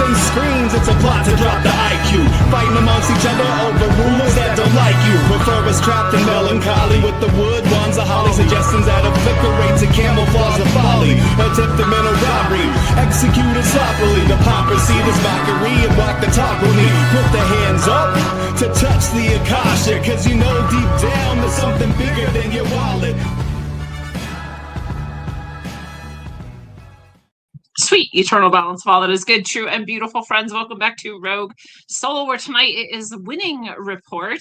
Everyone screams it's a plot to drop the IQ, fighting amongst each other over rumors that don't like you. Prefer us trapped in melancholy with the wood ones of holly, suggestions that obliterate to camouflage the folly. Attempted mental robbery, executed sloppily. The hypocrisy, this mockery, and block the talk with me. Put the hands up to touch the Akasha, cause you know deep down there's something bigger than your wallet. Sweet eternal balance of all that is good, true, and beautiful, friends. Welcome back to Rogue Solo, where tonight it is the winning report.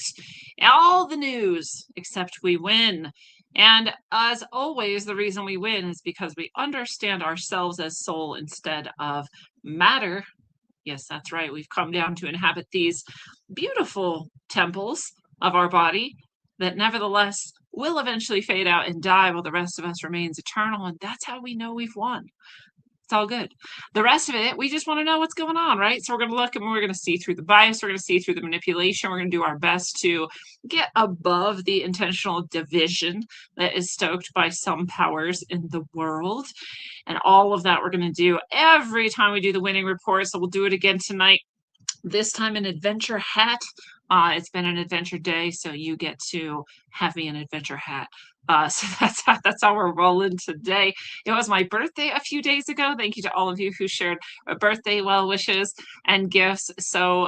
All the news except we win. And as always, the reason we win is because we understand ourselves as soul instead of matter. Yes, that's right. We've come down to inhabit these beautiful temples of our body that nevertheless will eventually fade out and die while the rest of us remains eternal. And that's how we know we've won. It's all good. The rest of it, we just want to know what's going on, right? So we're going to look and we're going to see through the bias. We're going to see through the manipulation. We're going to do our best to get above the intentional division that is stoked by some powers in the world. And all of that we're going to do every time we do the winning report. So we'll do it again tonight. This time an adventure hat. It's been an adventure day, so you get to have me an adventure hat. So that's how we're rolling today. It was my birthday a few days ago. Thank you to all of you who shared birthday well wishes and gifts. So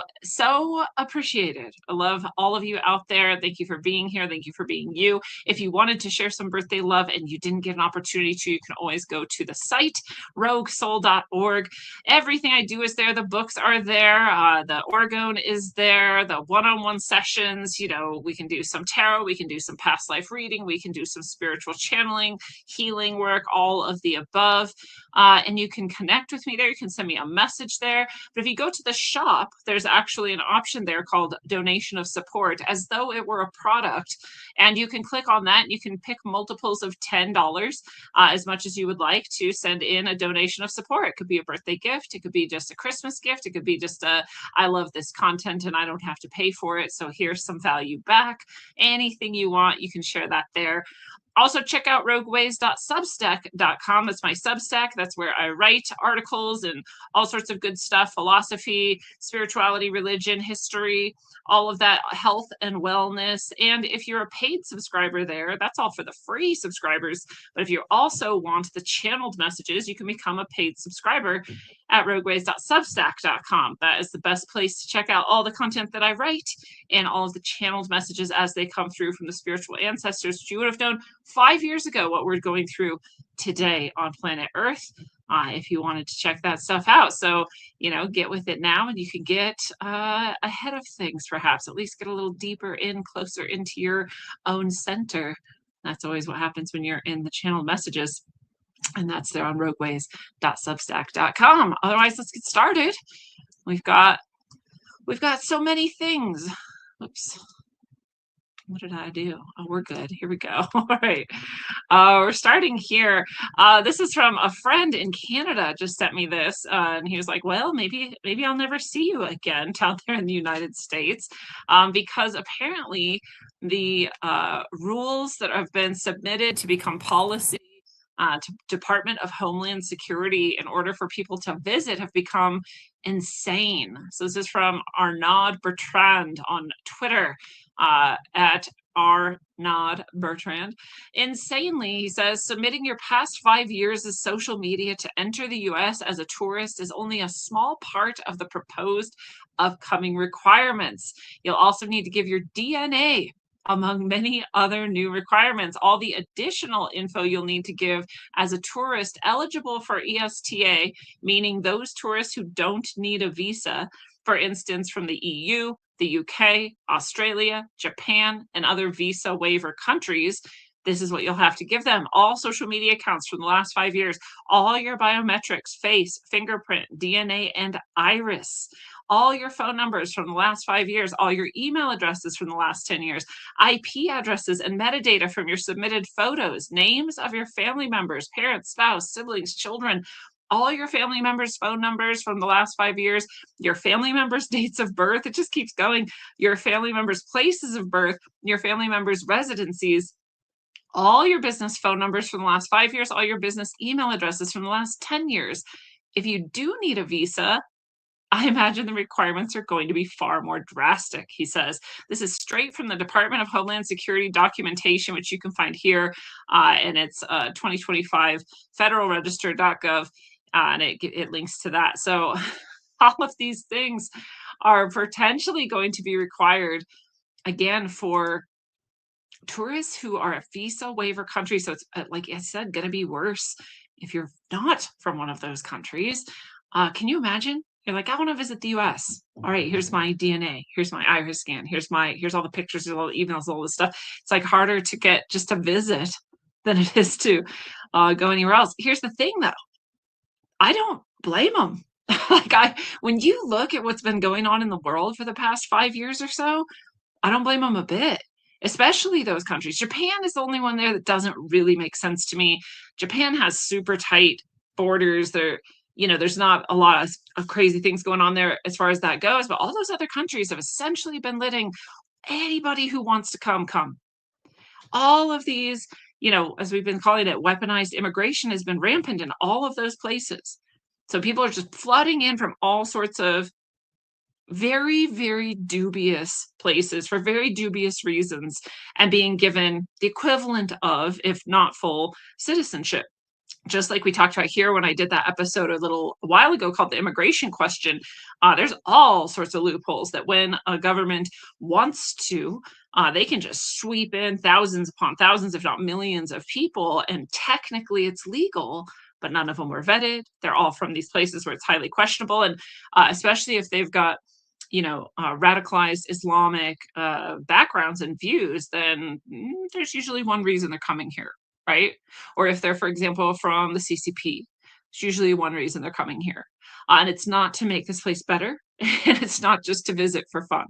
appreciated. I love all of you out there. Thank you for being here. Thank you for being you. If you wanted to share some birthday love and you didn't get an opportunity to, you can always go to the site, roguesoul.org. Everything I do is there. The books are there. The orgone is there. The one-on-one sessions. You know, we can do some tarot. We can do some past life reading. We can do some spiritual channeling, healing work, all of the above. And you can connect with me there. You can send me a message there. But if you go to the shop, there's actually an option there called donation of support, as though it were a product. And you can click on that. And you can pick multiples of $10, as much as you would like, to send in a donation of support. It could be a birthday gift. It could be just a Christmas gift. It could be just a, I love this content and I don't have to pay for it, so here's some value back. Anything you want, you can share that there. Also, check out rogueways.substack.com. That's my Substack. That's where I write articles and all sorts of good stuff, philosophy, spirituality, religion, history, all of that, health and wellness. And if you're a paid subscriber there, that's all for the free subscribers. But if you also want the channeled messages, you can become a paid subscriber at rogueways.substack.com. That is the best place to check out all the content that I write and all of the channeled messages as they come through from the spiritual ancestors, which you would have known 5 years ago what we're going through today on planet Earth, if you wanted to check that stuff out. So, you know, get with it now and you can get ahead of things, perhaps, at least get a little deeper in, closer into your own center. That's always what happens when you're in the channeled messages. And that's there on rogueways.substack.com. Otherwise, let's get started. We've got so many things. Oops. What did I do? Oh, we're good. Here we go. All right. We're starting here. This is from a friend in Canada just sent me this. And he was like, well, maybe I'll never see you again down there in the United States. Because apparently the rules that have been submitted to become policy to Department of Homeland Security in order for people to visit have become insane. So this is from Arnaud Bertrand on Twitter, at Arnaud Bertrand. Insanely, he says, submitting your past 5 years of social media to enter the US as a tourist is only a small part of the proposed upcoming requirements. You'll also need to give your DNA, among many other new requirements. All the additional info you'll need to give as a tourist eligible for ESTA, meaning those tourists who don't need a visa, for instance, from the EU, the UK, Australia, Japan, and other visa waiver countries. This is what you'll have to give them. All social media accounts from the last 5 years, all your biometrics, face, fingerprint, DNA, and iris, all your phone numbers from the last 5 years, all your email addresses from the last 10 years, IP addresses and metadata from your submitted photos, names of your family members, parents, spouse, siblings, children, all your family members' phone numbers from the last 5 years, your family members' dates of birth, it just keeps going, your family members' places of birth, your family members' residencies, all your business phone numbers from the last 5 years, all your business email addresses from the last 10 years. If you do need a visa, I imagine the requirements are going to be far more drastic, he says. This is straight from the Department of Homeland Security documentation, which you can find here, and it's 2025 federalregister.gov, and it links to that. So all of these things are potentially going to be required, again, for tourists who are a visa waiver country. So it's, like I said, going to be worse if you're not from one of those countries. Can you imagine? You're like, I want to visit the US. All right, here's my DNA, here's my iris scan, here's all the pictures, here's all the emails, all this stuff. It's like harder to get just to visit than it is to go anywhere else. Here's the thing though, I don't blame them. When you look at what's been going on in the world for the past 5 years or so, I don't blame them a bit, especially those countries. Japan is the only one there that doesn't really make sense to me. Japan has super tight borders. There's not a lot of crazy things going on there as far as that goes, but all those other countries have essentially been letting anybody who wants to come. All of these, as we've been calling it, weaponized immigration has been rampant in all of those places. So people are just flooding in from all sorts of very, very dubious places for very dubious reasons and being given the equivalent of, if not full, citizenship. Just like we talked about here when I did that episode a little while ago called The Immigration Question, there's all sorts of loopholes that when a government wants to, they can just sweep in thousands upon thousands, if not millions of people, and technically it's legal, but none of them were vetted. They're all from these places where it's highly questionable, and especially if they've got radicalized Islamic backgrounds and views, then there's usually one reason they're coming here, right? Or if they're, for example, from the CCP, it's usually one reason they're coming here. And it's not to make this place better, and it's not just to visit for fun,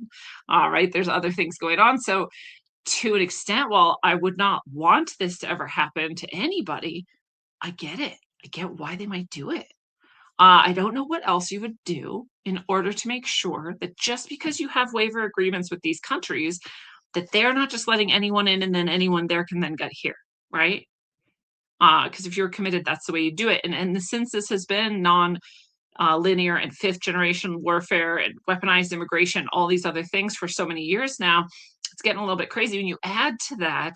right? There's other things going on. So to an extent, while I would not want this to ever happen to anybody, I get it. I get why they might do it. I don't know what else you would do in order to make sure that just because you have waiver agreements with these countries, that they're not just letting anyone in and then anyone there can then get here, right? Because if you're committed, that's the way you do it. And since this has been non-linear and fifth generation warfare and weaponized immigration, all these other things for so many years now, it's getting a little bit crazy. When you add to that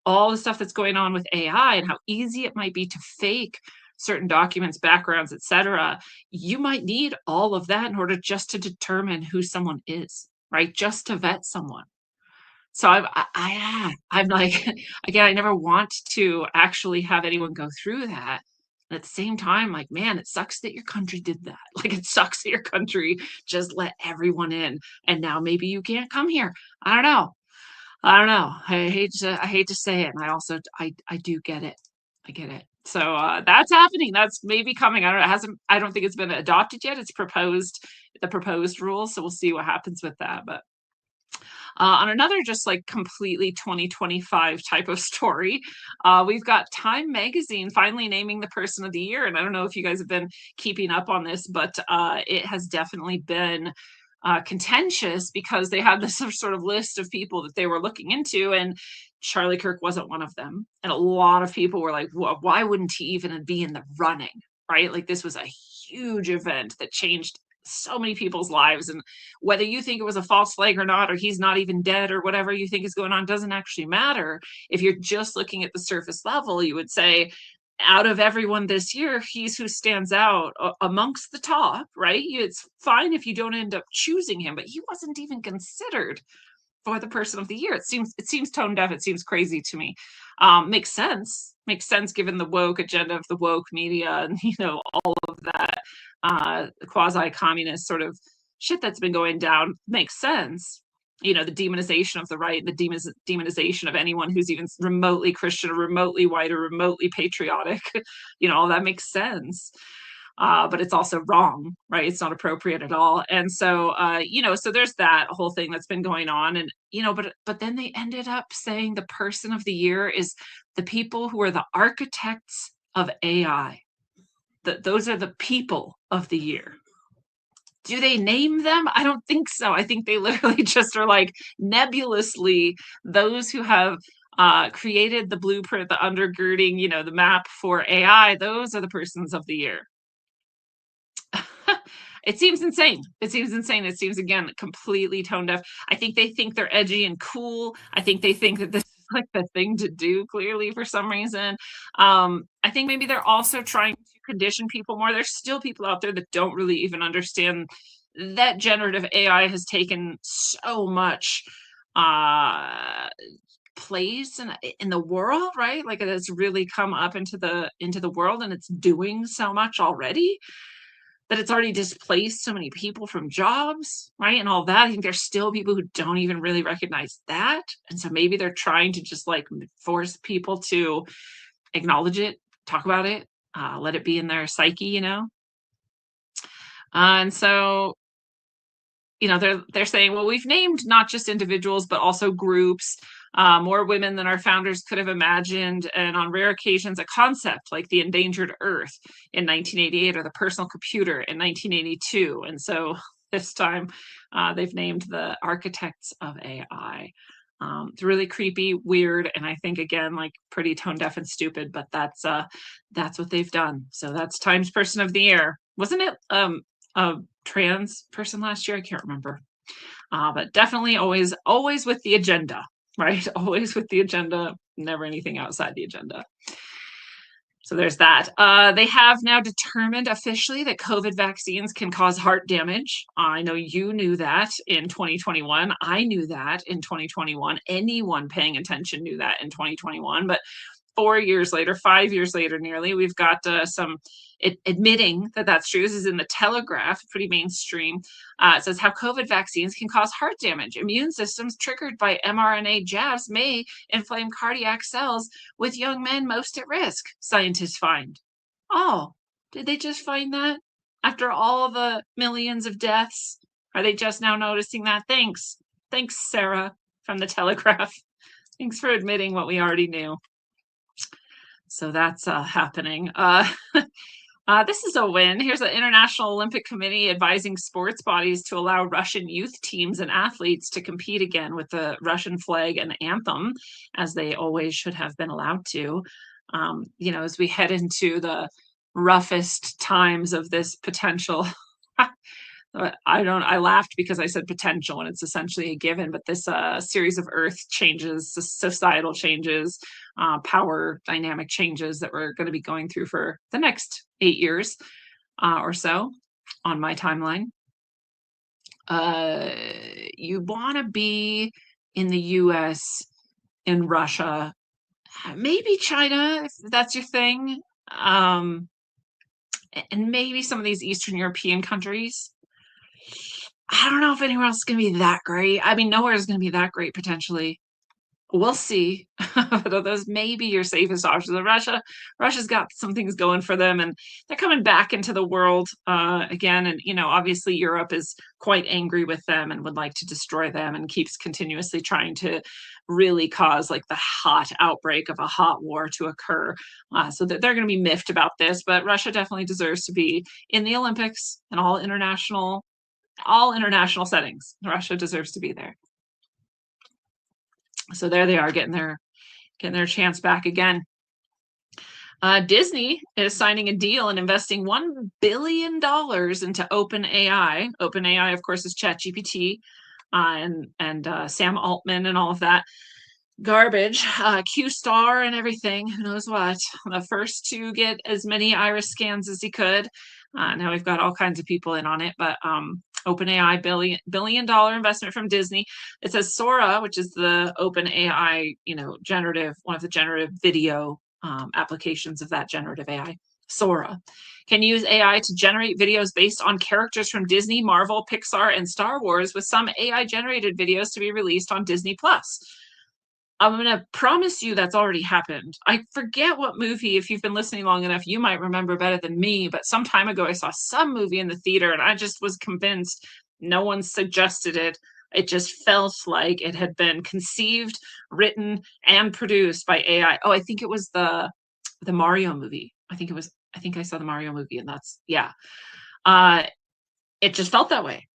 all the stuff that's going on with AI and how easy it might be to fake certain documents, backgrounds, etc., you might need all of that in order just to determine who someone is, right? Just to vet someone. So I'm like, again, I never want to actually have anyone go through that. And at the same time, like, man, it sucks that your country did that. Like, it sucks that your country just let everyone in, and now maybe you can't come here. I don't know. I hate to say it, and I do get it. I get it. So that's happening. That's maybe coming. I don't think it's been adopted yet. It's the proposed rules. So we'll see what happens with that. But on another just like completely 2025 type of story, we've got Time Magazine finally naming the person of the year. And I don't know if you guys have been keeping up on this, but it has definitely been contentious because they had this sort of list of people that they were looking into, and Charlie Kirk wasn't one of them. And a lot of people were like, well, why wouldn't he even be in the running, right? Like, this was a huge event that changed so many people's lives. And whether you think it was a false flag or not, or he's not even dead, or whatever you think is going on, doesn't actually matter. If you're just looking at the surface level, you would say, out of everyone this year, he's who stands out amongst the top, right? It's fine if you don't end up choosing him, but he wasn't even considered for the person of the year. It seems tone deaf. It seems crazy to me. Makes sense given the woke agenda of the woke media and all of that quasi-communist sort of shit that's been going down. Makes sense. The demonization of the right, the demonization of anyone who's even remotely Christian or remotely white or remotely patriotic. All that makes sense. But it's also wrong, right? It's not appropriate at all. And so, so there's that whole thing that's been going on. And, but then they ended up saying the person of the year is the people who are the architects of AI. Those are the people of the year. Do they name them? I don't think so. I think they literally just are like nebulously those who have created the blueprint, the undergirding, the map for AI. Those are the persons of the year. It seems insane. It seems insane. It seems, again, completely tone deaf. I think they think they're edgy and cool. I think they think that this is like the thing to do, clearly, for some reason. I think maybe they're also trying to condition people more. There's still people out there that don't really even understand that generative AI has taken so much place in the world, right? Like, it has really come up into the world, and it's doing so much already that it's already displaced so many people from jobs, right? And all that. I think there's still people who don't even really recognize that. And so maybe they're trying to just like force people to acknowledge it, talk about it, let it be in their psyche, and so, they're saying, well, we've named not just individuals, but also groups, more women than our founders could have imagined, and on rare occasions, a concept like the endangered Earth in 1988 or the personal computer in 1982. And so this time, they've named the architects of AI. It's really creepy, weird, and I think, again, like, pretty tone deaf and stupid, but that's what they've done. So that's Times Person of the Year. Wasn't it a trans person last year? I can't remember. But definitely always with the agenda, right? Always with the agenda, never anything outside the agenda. So there's that. They have now determined officially that COVID vaccines can cause heart damage. I know you knew that in 2021. I knew that in 2021. Anyone paying attention knew that in 2021. But 4 years later, 5 years later, nearly, we've got some admitting that that's true. This is in the Telegraph, pretty mainstream. It says how COVID vaccines can cause heart damage. Immune systems triggered by mRNA jabs may inflame cardiac cells with young men most at risk, scientists find. Oh, did they just find that after all the millions of deaths? Are they just now noticing that? Thanks, Sarah from the Telegraph. Thanks for admitting what we already knew. So that's happening. This is a win. Here's an International Olympic Committee advising sports bodies to allow Russian youth teams and athletes to compete again with the Russian flag and anthem, as they always should have been allowed to. As we head into the roughest times of this potential. I laughed because I said potential, and it's essentially a given, but this series of earth changes, societal changes, power dynamic changes that we're going to be going through for the next 8 years or so on my timeline. You want to be in the US, in Russia, maybe China, if that's your thing, and maybe some of these Eastern European countries. I don't know if anywhere else is going to be that great. I mean, nowhere is going to be that great, potentially. We'll see. But those may be your safest options. Russia's got some things going for them, and they're coming back into the world again. And, obviously Europe is quite angry with them and would like to destroy them, and keeps continuously trying to really cause like the hot outbreak of a hot war to occur. So that they're going to be miffed about this. But Russia definitely deserves to be in the Olympics and all international settings. Russia deserves to be there. So there they are, getting their chance back again. Disney is signing a deal and investing $1 billion into OpenAI. OpenAI, of course, is ChatGPT and Sam Altman and all of that garbage, Q-Star and everything, who knows what. The first to get as many iris scans as he could. Now we've got all kinds of people in on it, but OpenAI billion dollar investment from Disney. It says Sora, which is the OpenAI, one of the generative video applications of that generative AI. Sora can use AI to generate videos based on characters from Disney, Marvel, Pixar, and Star Wars, with some AI generated videos to be released on Disney Plus. I'm going to promise you that's already happened. I forget what movie. If you've been listening long enough, you might remember better than me, but some time ago I saw some movie in the theater and I just was convinced. No one suggested it. It just felt like it had been conceived, written, and produced by AI. Oh, I think it was the Mario movie. I think I saw the Mario movie, and that's, yeah. It just felt that way.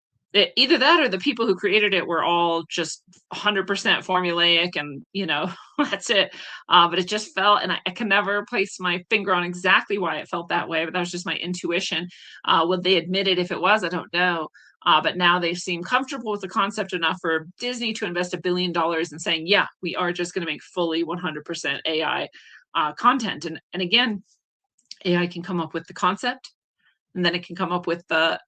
either that or the people who created it were all just 100% formulaic and, that's it. But it just felt, and I can never place my finger on exactly why it felt that way, but that was just my intuition. Would they admit it if it was? I don't know. But now they seem comfortable with the concept enough for Disney to invest $1 billion in saying, yeah, we are just going to make fully 100% AI content. And again, AI can come up with the concept, and then it can come up with the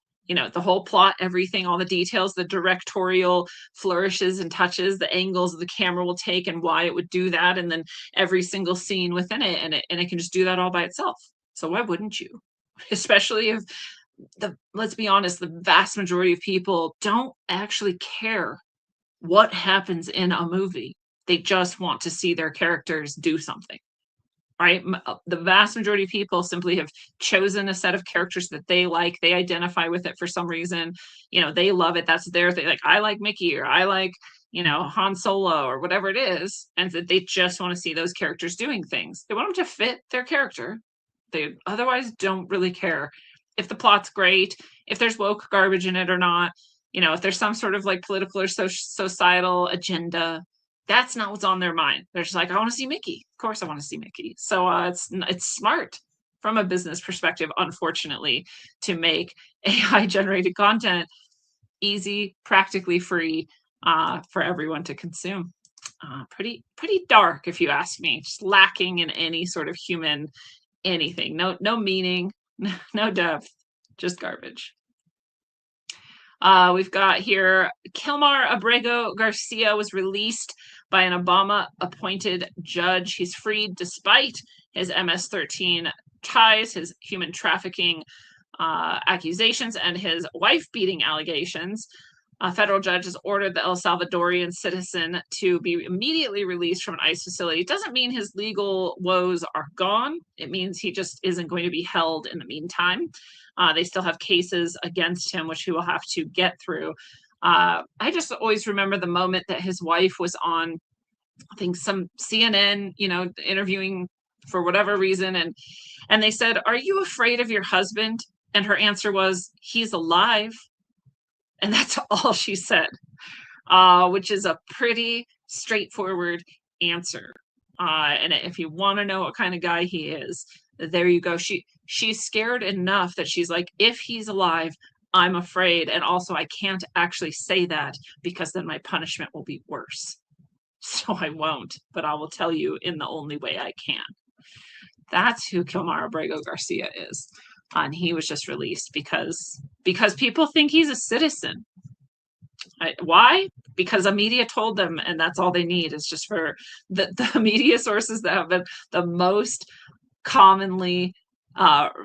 whole plot, everything, all the details, the directorial flourishes and touches, the angles the camera will take and why it would do that, and then every single scene within it, and it can just do that all by itself. So why wouldn't you? Especially if let's be honest, the vast majority of people don't actually care what happens in a movie. They just want to see their characters do something. Right? The vast majority of people simply have chosen a set of characters that they like. They identify with it for some reason. They love it. That's their thing. Like, I like Mickey, or I like, Han Solo, or whatever it is. And that they just want to see those characters doing things. They want them to fit their character. They otherwise don't really care if the plot's great, if there's woke garbage in it or not. If there's some sort of like political or societal agenda. That's not what's on their mind. They're just like, I want to see Mickey. Of course I want to see Mickey. So it's smart from a business perspective, unfortunately, to make AI generated content easy, practically free for everyone to consume. Pretty dark, if you ask me. Just lacking in any sort of human anything. No meaning, no depth, just garbage. We've got here, Kilmar Abrego Garcia was released by an Obama-appointed judge. He's freed despite his MS-13 ties, his human trafficking accusations, and his wife-beating allegations. A federal judge has ordered the El Salvadorian citizen to be immediately released from an ICE facility. It doesn't mean his legal woes are gone. It means he just isn't going to be held in the meantime. They still have cases against him, which he will have to get through. I just always remember the moment that his wife was on, I think, some CNN, interviewing for whatever reason. And they said, "Are you afraid of your husband?" And her answer was, "He's alive." And that's all she said, which is a pretty straightforward answer. And if you want to know what kind of guy he is, there you go. She's scared enough that she's like, if he's alive, I'm afraid. And also, I can't actually say that because then my punishment will be worse. So I won't, but I will tell you in the only way I can. That's who Kilmar Abrego Garcia is. And he was just released because people think he's a citizen. Why? Because the media told them, and that's all they need is just for the media sources that have been the most commonly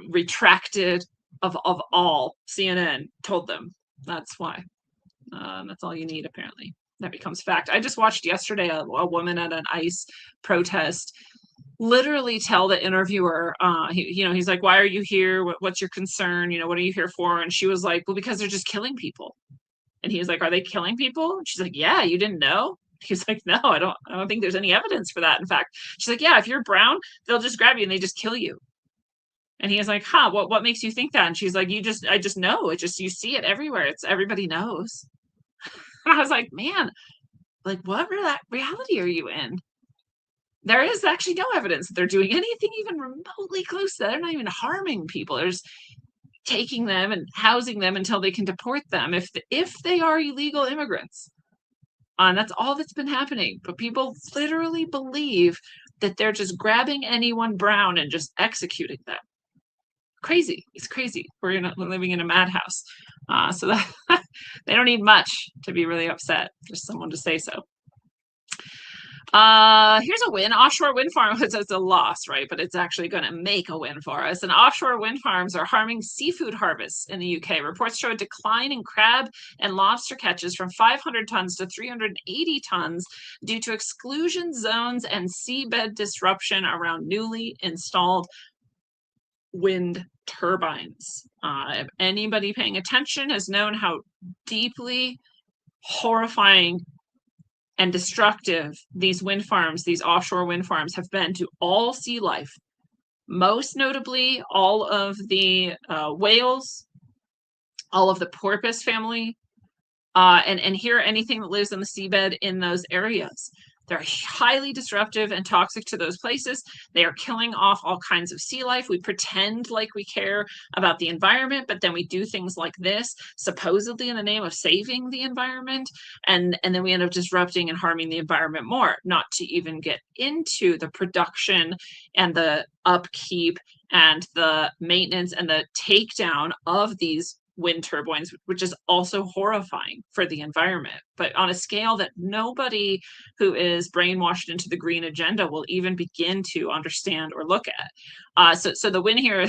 retracted of all. CNN told them. That's why. That's all you need, apparently. That becomes fact. I just watched yesterday a woman at an ICE protest literally tell the interviewer, he's like, "Why are you here? What's your concern? What are you here for?" And she was like, "Well, because they're just killing people." And he was like, "Are they killing people?" And she's like, "Yeah, you didn't know?" He's like, "No, I don't think there's any evidence for that. In fact," she's like, "Yeah, if you're brown, they'll just grab you and they just kill you." And he was like, "Huh, what makes you think that?" And she's like, I just know. It just, you see it everywhere. It's everybody knows. And I was like, man, like, what reality are you in? There is actually no evidence that they're doing anything even remotely close to that. They're not even harming people. They're just taking them and housing them until they can deport them if they are illegal immigrants. And that's all that's been happening. But people literally believe that they're just grabbing anyone brown and just executing them. Crazy. It's crazy. We're living in a madhouse. So that they don't need much to be really upset. Just someone to say so. Here's a win. Offshore wind farm, it's a loss, right? But it's actually going to make a win for us. And offshore wind farms are harming seafood harvests in the UK. Reports show a decline in crab and lobster catches from 500 tons to 380 tons due to exclusion zones and seabed disruption around newly installed wind turbines. If anybody paying attention has known how deeply horrifying and destructive these wind farms, these offshore wind farms, have been to all sea life, most notably all of the whales, all of the porpoise family, and here anything that lives on the seabed in those areas. They're highly disruptive and toxic to those places. They are killing off all kinds of sea life. We pretend like we care about the environment, but then we do things like this, supposedly in the name of saving the environment, and then we end up disrupting and harming the environment more, not to even get into the production and the upkeep and the maintenance and the takedown of these wind turbines, which is also horrifying for the environment, but on a scale that nobody who is brainwashed into the green agenda will even begin to understand or look at. So the win here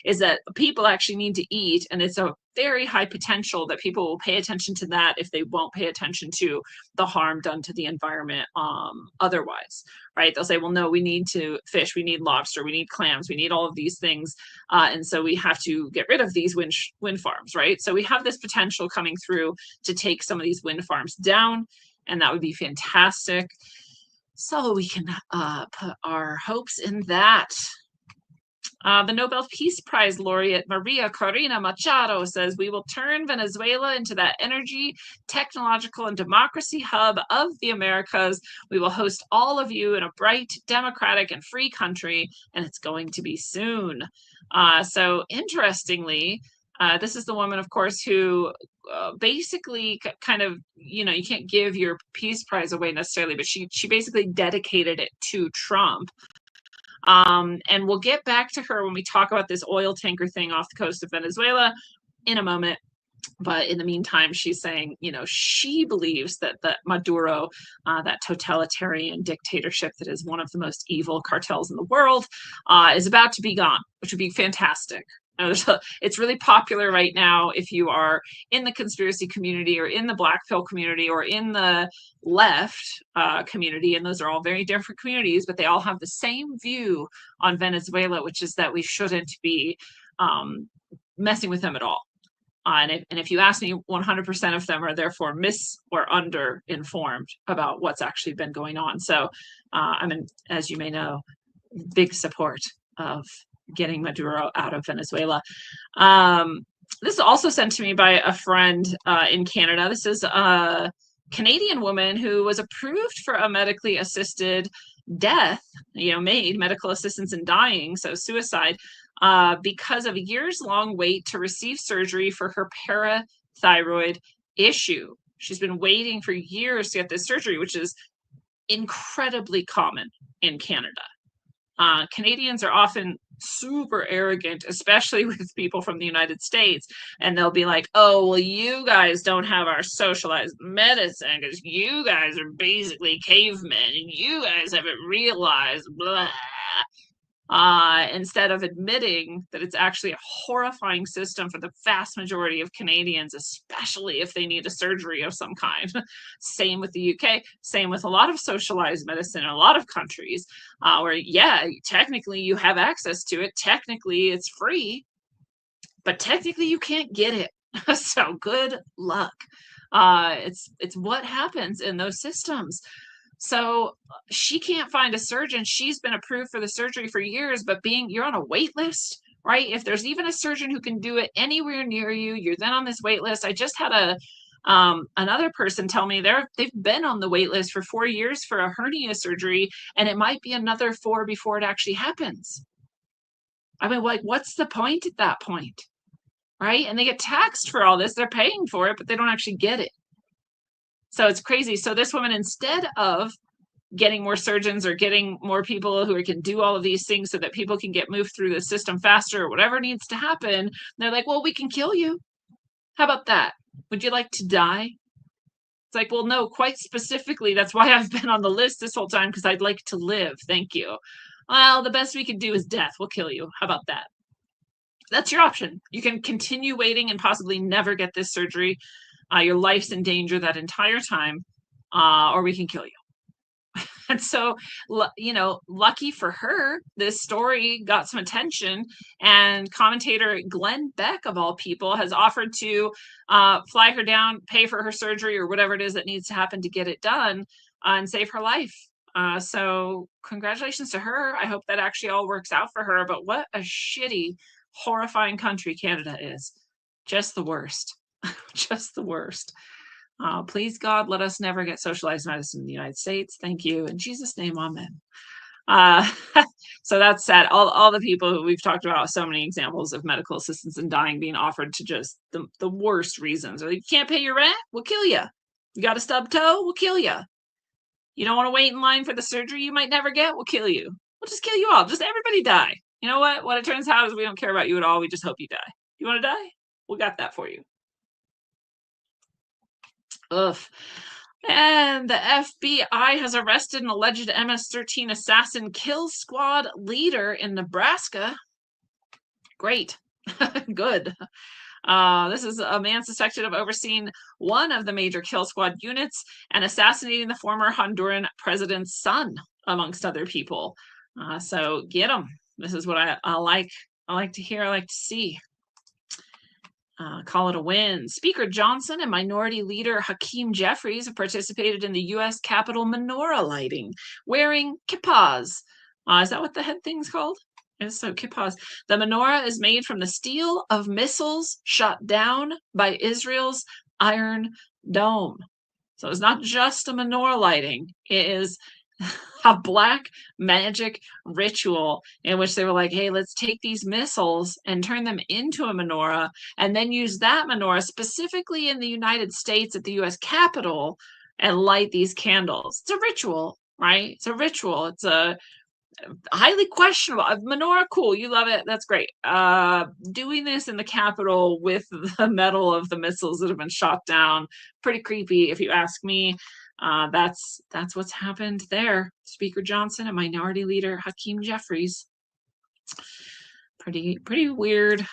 is that people actually need to eat, and it's a very high potential that people will pay attention to that if they won't pay attention to the harm done to the environment otherwise, right? They'll say, well, no, we need to fish, we need lobster, we need clams, we need all of these things, and so we have to get rid of these wind farms, right? So we have this potential coming through to take some of these wind farms down, and that would be fantastic. So we can put our hopes in that. The Nobel Peace Prize laureate Maria Corina Machado says, we will turn Venezuela into that energy, technological, and democracy hub of the Americas. We will host all of you in a bright, democratic, and free country, and it's going to be soon. So interestingly, this is the woman, of course, who basically kind of, you can't give your Peace Prize away necessarily, but she basically dedicated it to Trump. And we'll get back to her when we talk about this oil tanker thing off the coast of Venezuela in a moment. But in the meantime, she's saying, she believes that Maduro, that totalitarian dictatorship that is one of the most evil cartels in the world, is about to be gone, which would be fantastic. It's really popular right now if you are in the conspiracy community or in the black pill community or in the left community, and those are all very different communities, but they all have the same view on Venezuela, which is that we shouldn't be messing with them at all. And if you ask me, 100% of them are therefore or under informed about what's actually been going on. So I'm, as you may know, big support of getting Maduro out of Venezuela. This is also sent to me by a friend in Canada. This is a Canadian woman who was approved for a medically assisted death, medical assistance in dying, so suicide, because of a years-long wait to receive surgery for her parathyroid issue. She's been waiting for years to get this surgery, which is incredibly common in Canada. Canadians are often super arrogant, especially with people from the United States, and they'll be like, oh, well, you guys don't have our socialized medicine because you guys are basically cavemen and you guys haven't realized blah. Instead of admitting that it's actually a horrifying system for the vast majority of Canadians, especially if they need a surgery of some kind. Same with the UK, same with a lot of socialized medicine in a lot of countries, where, yeah, technically you have access to it, technically it's free, but technically you can't get it. So good luck. It's what happens in those systems. So she can't find a surgeon. She's been approved for the surgery for years, but you're on a wait list, right? If there's even a surgeon who can do it anywhere near you, you're then on this wait list. I just had another person tell me they've been on the wait list for 4 years for a hernia surgery, and it might be another 4 before it actually happens. I mean, like, what's the point at that point, right? And they get taxed for all this. They're paying for it, but they don't actually get it. So it's crazy. So this woman, instead of getting more surgeons or getting more people who can do all of these things so that people can get moved through the system faster or whatever needs to happen, they're like, well, we can kill you. How about that? Would you like to die? It's like, well, no, quite specifically, that's why I've been on the list this whole time, because I'd like to live. Thank you. Well, the best we can do is death. We'll kill you. How about that? That's your option. You can continue waiting and possibly never get this surgery. Your life's in danger that entire time, or we can kill you. And so, lucky for her, this story got some attention, and commentator Glenn Beck, of all people, has offered to fly her down, pay for her surgery or whatever it is that needs to happen to get it done, and save her life. So congratulations to her. I hope that actually all works out for her. But what a shitty, horrifying country Canada is. Just the worst. Just the worst. Please, God, let us never get socialized medicine in the United States. Thank you. In Jesus' name, amen. Uh, so that's sad. All the people who we've talked about, so many examples of medical assistance and dying being offered to just the worst reasons. Or you can't pay your rent, we'll kill you. You got a stub toe, we'll kill you. You don't want to wait in line for the surgery you might never get, we'll kill you. We'll just kill you all. Just everybody die. You know what? What it turns out is we don't care about you at all. We just hope you die. You want to die? We got that for you. Ugh. And the FBI has arrested an alleged MS-13 assassin kill squad leader in Nebraska. Great. Good. This is a man suspected of overseeing one of the major kill squad units and assassinating the former Honduran president's son, amongst other people. So get him. This is what I like. I like to hear. I like to see. Call it a win. Speaker Johnson and Minority Leader Hakeem Jeffries have participated in the U.S. Capitol menorah lighting, wearing kippahs. Is that what the head thing's called? It's so kippahs. The menorah is made from the steel of missiles shot down by Israel's Iron Dome. So it's not just a menorah lighting. It is a black magic ritual in which they were like, hey, let's take these missiles and turn them into a menorah and then use that menorah specifically in the United States at the US Capitol and light these candles. It's a ritual, right? It's a ritual. It's a highly questionable. Menorah, cool. You love it. That's great. Doing this in the Capitol with the metal of the missiles that have been shot down, pretty creepy if you ask me. That's what's happened there. Speaker Johnson and Minority Leader Hakeem Jeffries. Pretty weird.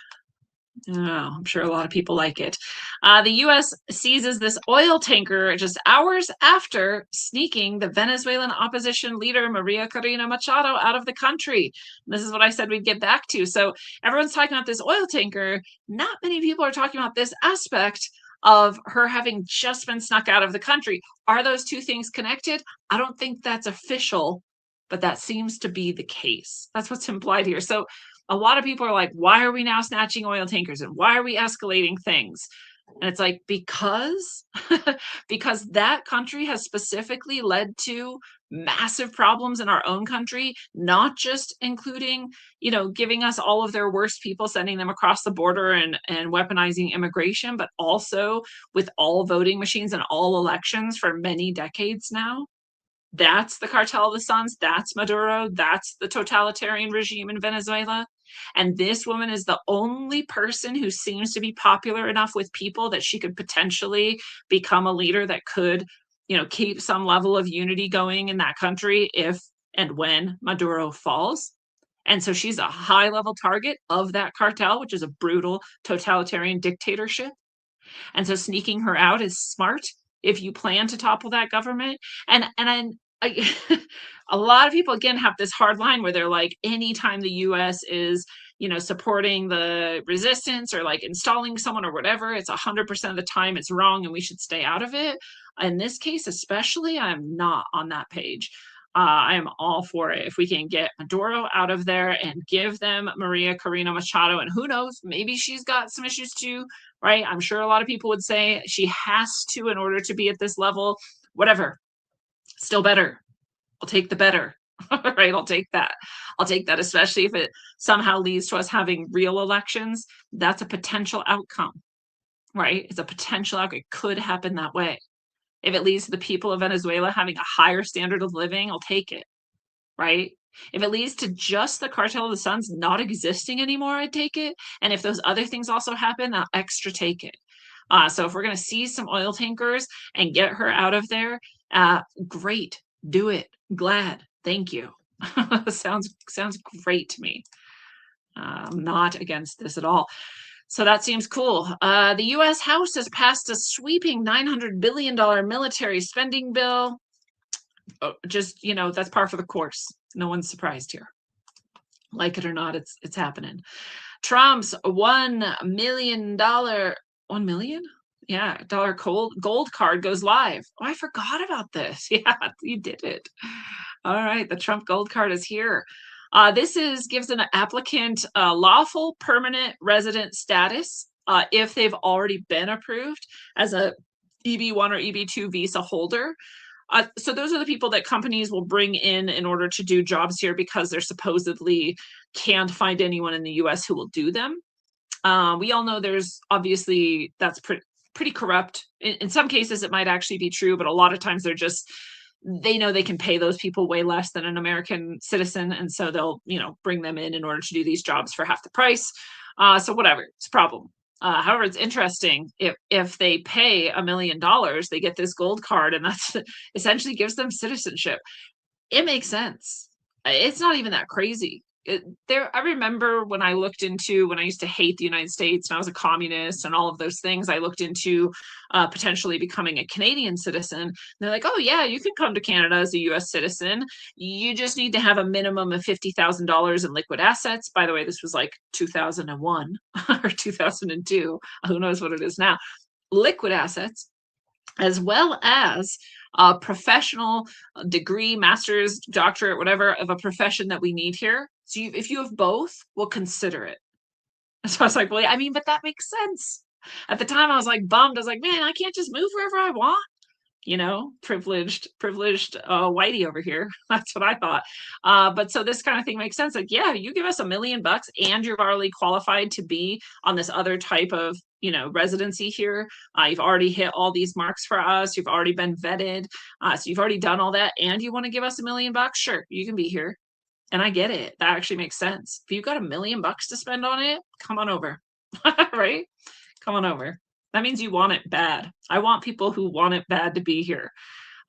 I'm sure a lot of people like it. The U.S. seizes this oil tanker just hours after sneaking the Venezuelan opposition leader Maria Corina Machado out of the country. This is what I said we'd get back to. So everyone's talking about this oil tanker. Not many people are talking about this aspect of her having just been snuck out of the country. Are those two things connected? I don't think that's official, but that seems to be the case. That's what's implied here. So a lot of people are like, why are we now snatching oil tankers and why are we escalating things? And it's like, because that country has specifically led to massive problems in our own country, not just including, giving us all of their worst people, sending them across the border and weaponizing immigration, but also with all voting machines and all elections for many decades now. That's the Cartel of the Suns. That's Maduro. That's the totalitarian regime in Venezuela. And this woman is the only person who seems to be popular enough with people that she could potentially become a leader that could, keep some level of unity going in that country if and when Maduro falls. And so she's a high-level target of that cartel, which is a brutal totalitarian dictatorship. And so sneaking her out is smart if you plan to topple that government. And a lot of people, again, have this hard line where they're like, anytime the U.S. is, supporting the resistance or like installing someone or whatever, it's 100% of the time it's wrong and we should stay out of it. In this case, especially, I'm not on that page. I am all for it. If we can get Maduro out of there and give them Maria Corina Machado, and who knows, maybe she's got some issues too, right? I'm sure a lot of people would say she has to in order to be at this level, whatever. Still better. I'll take the better. Right? I'll take that. I'll take that, especially if it somehow leads to us having real elections. That's a potential outcome, right? It's a potential outcome. It could happen that way. If it leads to the people of Venezuela having a higher standard of living, I'll take it, right? If it leads to just the Cartel of the Suns not existing anymore, I'd take it. And if those other things also happen, I'll extra take it. So if we're going to seize some oil tankers and get her out of there, great, do it. Glad, thank you. sounds great to me. I'm not against this at all. So that seems cool. The U.S. House has passed a sweeping $900 billion military spending bill. Just, that's par for the course. No one's surprised here. Like it or not, it's happening. Trump's $1 million, $1 million? Yeah, dollar gold card goes live. Oh, I forgot about this. Yeah, you did it. All right, the Trump gold card is here. This gives an applicant lawful permanent resident status if they've already been approved as a EB1 or EB2 visa holder. So those are the people that companies will bring in order to do jobs here because they're supposedly can't find anyone in the US who will do them. We all know there's obviously that's pretty corrupt. In some cases, it might actually be true, but a lot of times they know they can pay those people way less than an American citizen, and so they'll bring them in order to do these jobs for half the price. So whatever, it's a problem. However, it's interesting if they pay $1 million, they get this gold card, and that's essentially gives them citizenship. It makes sense. It's not even that crazy. I remember when I used to hate the United States and I was a communist and all of those things, I looked into potentially becoming a Canadian citizen. And they're like, oh yeah, you can come to Canada as a US citizen. You just need to have a minimum of $50,000 in liquid assets. By the way, this was like 2001 or 2002. Who knows what it is now? Liquid assets, as well as a professional degree, master's, doctorate, whatever, of a profession that we need here. So if you have both, we'll consider it. So I was like, well, I mean, but that makes sense. At the time, I was like bummed. I was like, man, I can't just move wherever I want. Privileged whitey over here. That's what I thought. But so this kind of thing makes sense. Like, yeah, you give us $1 million and you're already qualified to be on this other type of, residency here. You've already hit all these marks for us. You've already been vetted. So you've already done all that. And you want to give us $1 million? Sure, you can be here. And I get it. That actually makes sense. If you've got $1 million to spend on it, come on over. Right? Come on over. That means you want it bad. I want people who want it bad to be here.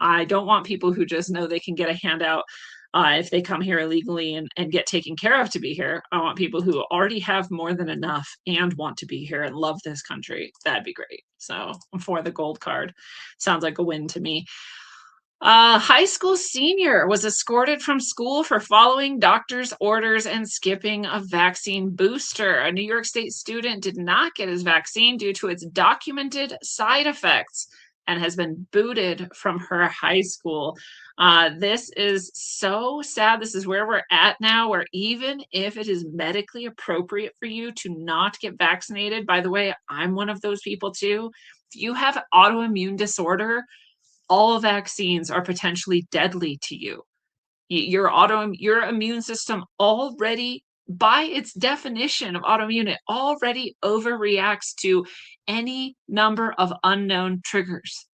I don't want people who just know they can get a handout if they come here illegally and get taken care of to be here. I want people who already have more than enough and want to be here and love this country. That'd be great. So I'm for the gold card. Sounds like a win to me. High school senior was escorted from school for following doctor's orders and skipping a vaccine booster. A New York State student did not get his vaccine due to its documented side effects and has been booted from her high school. This is so sad. This is where we're at now, where even if it is medically appropriate for you to not get vaccinated, by the way, I'm one of those people too. If you have autoimmune disorder, all vaccines are potentially deadly to you. Your immune system already, by its definition of autoimmune, it already overreacts to any number of unknown triggers.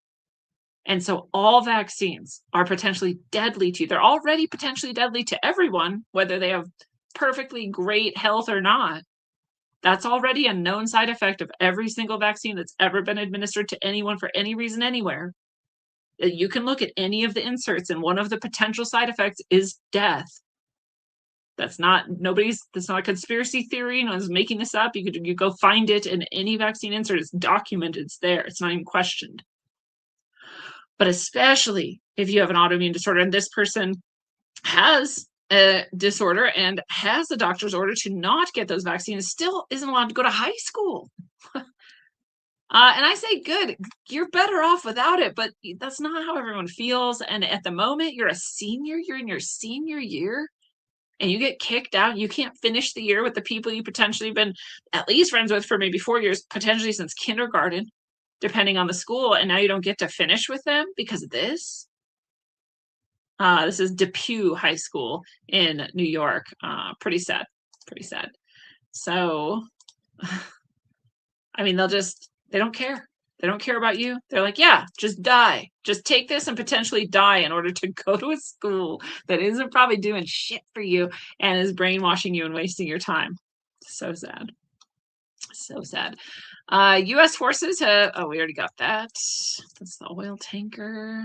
And so all vaccines are potentially deadly to you. They're already potentially deadly to everyone, whether they have perfectly great health or not. That's already a known side effect of every single vaccine that's ever been administered to anyone for any reason anywhere. You can look at any of the inserts, and one of the potential side effects is death. That's not a conspiracy theory. No one's making this up. You go find it in any vaccine insert. It's documented. It's there. It's not even questioned. But especially if you have an autoimmune disorder, and this person has a disorder and has a doctor's order to not get those vaccines, still isn't allowed to go to high school. And I say, good, you're better off without it, but that's not how everyone feels. And at the moment, you're a senior, you're in your senior year, and you get kicked out. You can't finish the year with the people you potentially been at least friends with for maybe 4 years, potentially since kindergarten, depending on the school. And now you don't get to finish with them because of this. This is Depew High School in New York. Pretty sad. So, I mean, they don't care. They don't care about you. They're like, yeah, just die. Just take this and potentially die in order to go to a school that isn't probably doing shit for you and is brainwashing you and wasting your time. So sad. So sad. U.S. forces we already got that. That's the oil tanker.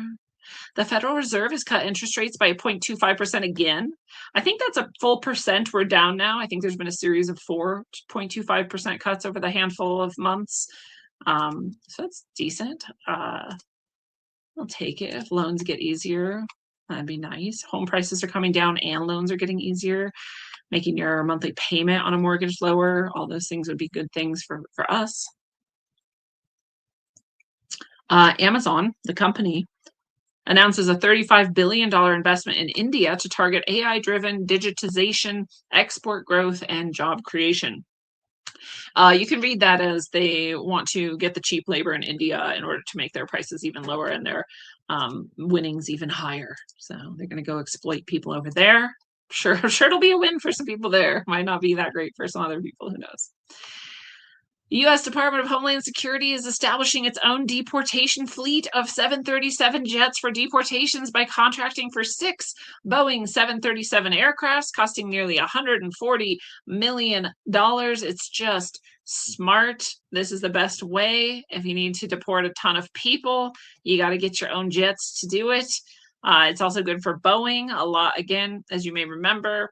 The Federal Reserve has cut interest rates by 0.25% again. I think that's a full percent. We're down now. I think there's been a series of 4.25% cuts over the handful of months. So that's decent. I'll take it if loans get easier. That'd be nice. Home prices are coming down and loans are getting easier, making your monthly payment on a mortgage lower. All those things would be good things for us. Amazon, the company, announces a $35 billion investment in India to target AI-driven digitization, export growth, and job creation. You can read that as they want to get the cheap labor in India in order to make their prices even lower and their winnings even higher. So they're going to go exploit people over there. Sure, it'll be a win for some people there. Might not be that great for some other people. Who knows? The U.S. Department of Homeland Security is establishing its own deportation fleet of 737 jets for deportations by contracting for 6 Boeing 737 aircrafts, costing nearly $140 million. It's just smart. This is the best way. If you need to deport a ton of people, you got to get your own jets to do it. It's also good for Boeing. A lot, again, as you may remember,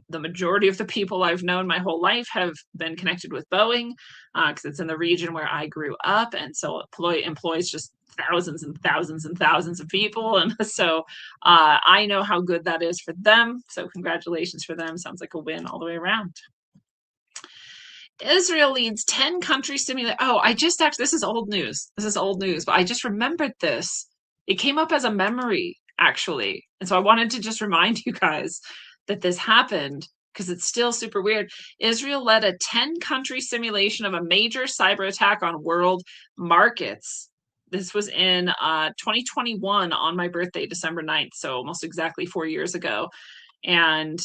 the majority of the people I've known my whole life have been connected with Boeing because it's in the region where I grew up, and so employs just thousands and thousands and thousands of people, and so I know how good that is for them. So congratulations for them. Sounds like a win all the way around. Israel leads 10 country simulation. Oh, this is old news. This is old news, but I just remembered this. It came up as a memory, actually. And so I wanted to just remind you guys that this happened because it's still super weird. Israel led a 10-country simulation of a major cyber attack on world markets. This was in 2021 on my birthday, December 9th, so almost exactly 4 years ago. And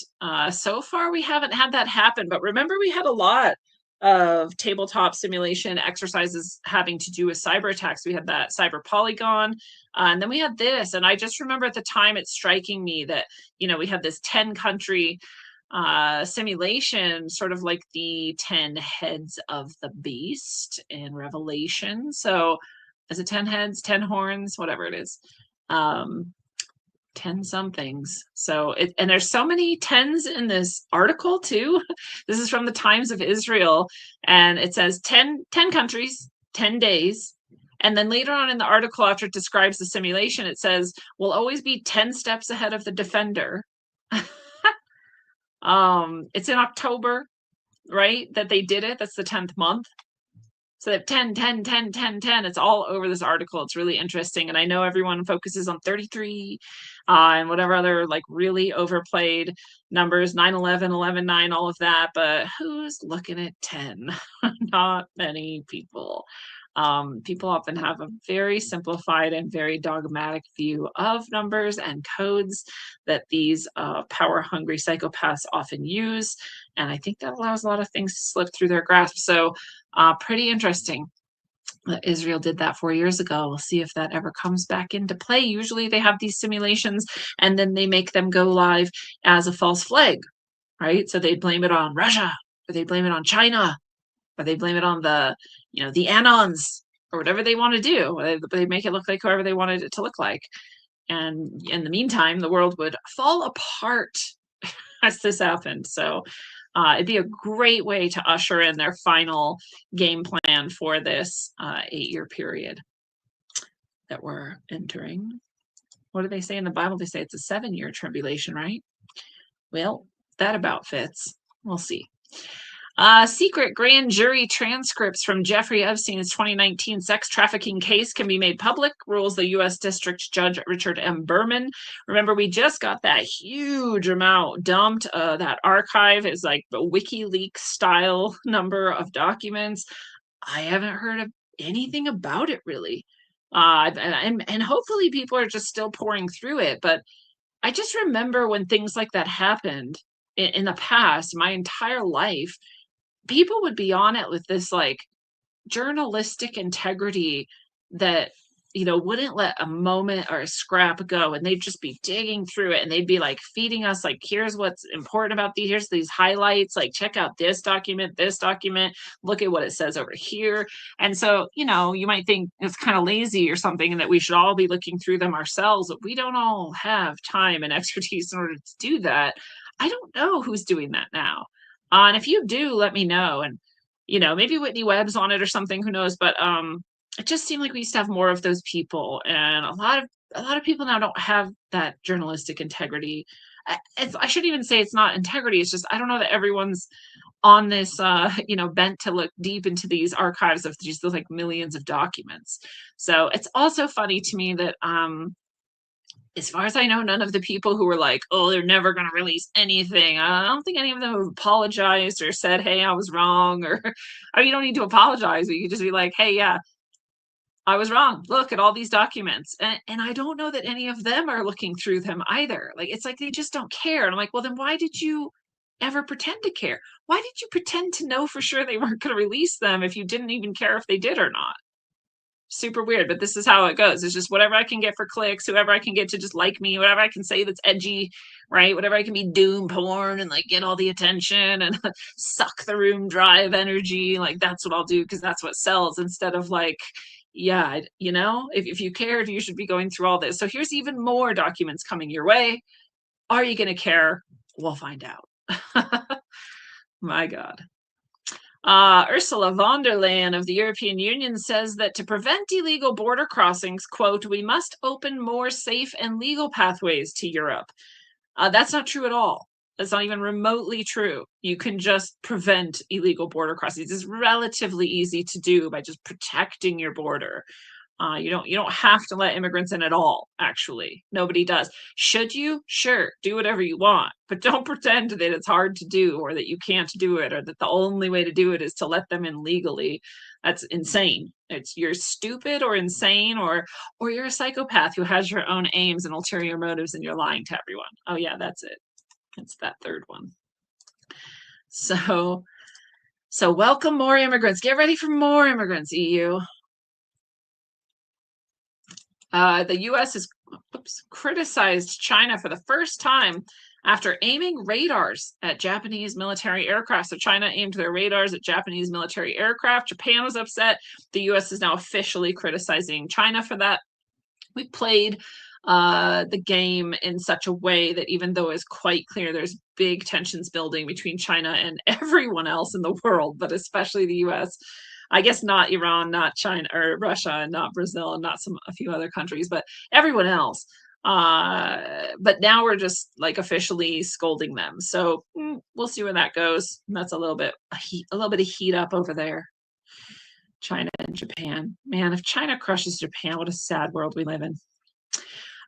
so far, we haven't had that happen. But remember, we had a lot of tabletop simulation exercises having to do with cyber attacks. We had that cyber polygon, and then we had this. And I just remember at the time it's striking me that, we had this 10-country simulation, sort of like the 10 heads of the beast in Revelation. So is it 10 heads, 10 horns, whatever it is. 10 somethings. So and there's so many tens in this article too. This is from the Times of Israel, and it says 10 countries, 10 days. And then later on in the article, after it describes the simulation, it says we'll always be 10 steps ahead of the defender. It's in October, right? That they did it. That's the 10th month. So that 10, 10, 10, 10, 10, it's all over this article. It's really interesting. And I know everyone focuses on 33 and whatever other like really overplayed numbers, 9/11, 11/9, all of that. But who's looking at 10? Not many people. People often have a very simplified and very dogmatic view of numbers and codes that these power-hungry psychopaths often use. And I think that allows a lot of things to slip through their grasp. So pretty interesting that Israel did that 4 years ago. We'll see if that ever comes back into play. Usually they have these simulations and then they make them go live as a false flag, right? So they blame it on Russia, or they blame it on China, or they blame it on the Anons, or whatever they want to do. They make it look like whoever they wanted it to look like. And in the meantime, the world would fall apart as this happened. So it'd be a great way to usher in their final game plan for this 8-year period that we're entering. What do they say in the Bible? They say it's a 7-year tribulation, right? Well, that about fits. We'll see. Secret grand jury transcripts from Jeffrey Epstein's 2019 sex trafficking case can be made public, rules the U.S. District Judge Richard M. Berman. Remember, we just got that huge amount dumped. That archive is like the WikiLeaks style number of documents. I haven't heard of anything about it really. And hopefully people are just still pouring through it. But I just remember when things like that happened in the past, my entire life, people would be on it with this like journalistic integrity that wouldn't let a moment or a scrap go, and they'd just be digging through it, and they'd be like feeding us like, here's what's important about here's these highlights, like check out this document, look at what it says over here. And so you might think it's kind of lazy or something and that we should all be looking through them ourselves, but we don't all have time and expertise in order to do that. I don't know who's doing that now. And if you do, let me know. And, maybe Whitney Webb's on it or something, who knows, but it just seemed like we used to have more of those people. And a lot of people now don't have that journalistic integrity. I shouldn't even say it's not integrity. It's just, I don't know that everyone's on this, bent to look deep into these archives of just like millions of documents. So it's also funny to me that as far as I know, none of the people who were like, oh, they're never going to release anything. I don't think any of them have apologized or said, hey, I was wrong. Or, I mean, you don't need to apologize. But you can just be like, hey, yeah, I was wrong. Look at all these documents. And I don't know that any of them are looking through them either. Like, it's like they just don't care. And I'm like, well, then why did you ever pretend to care? Why did you pretend to know for sure they weren't going to release them if you didn't even care if they did or not? Super weird, but this is how it goes. It's just whatever I can get for clicks, whoever I can get to just like me, whatever I can say that's edgy, right? Whatever I can be doom porn and like get all the attention and suck the room dry of energy. Like that's what I'll do because that's what sells instead of like, yeah, you know, if you cared, you should be going through all this. So here's even more documents coming your way. Are you going to care? We'll find out. My God. Ursula von der Leyen of the European Union says that to prevent illegal border crossings, quote, we must open more safe and legal pathways to Europe. That's not true at all. That's not even remotely true. You can just prevent illegal border crossings. It's relatively easy to do by just protecting your border. You don't have to let immigrants in at all, actually. Nobody does. Should you? Sure, do whatever you want, but don't pretend that it's hard to do or that you can't do it or that the only way to do it is to let them in legally. That's insane. You're stupid or insane or you're a psychopath who has your own aims and ulterior motives and you're lying to everyone. Oh yeah, that's it. It's that third one. So welcome more immigrants. Get ready for more immigrants, EU. The U.S. has criticized China for the first time after aiming radars at Japanese military aircraft. So China aimed their radars at Japanese military aircraft. Japan was upset. The U.S. is now officially criticizing China for that. We played the game in such a way that even though it's quite clear there's big tensions building between China and everyone else in the world, but especially the U.S., I guess not Iran, not China or Russia, not Brazil, and not a few other countries, but everyone else. But now we're just like officially scolding them. So we'll see where that goes. That's a little bit of heat up over there. China and Japan. Man, if China crushes Japan, what a sad world we live in.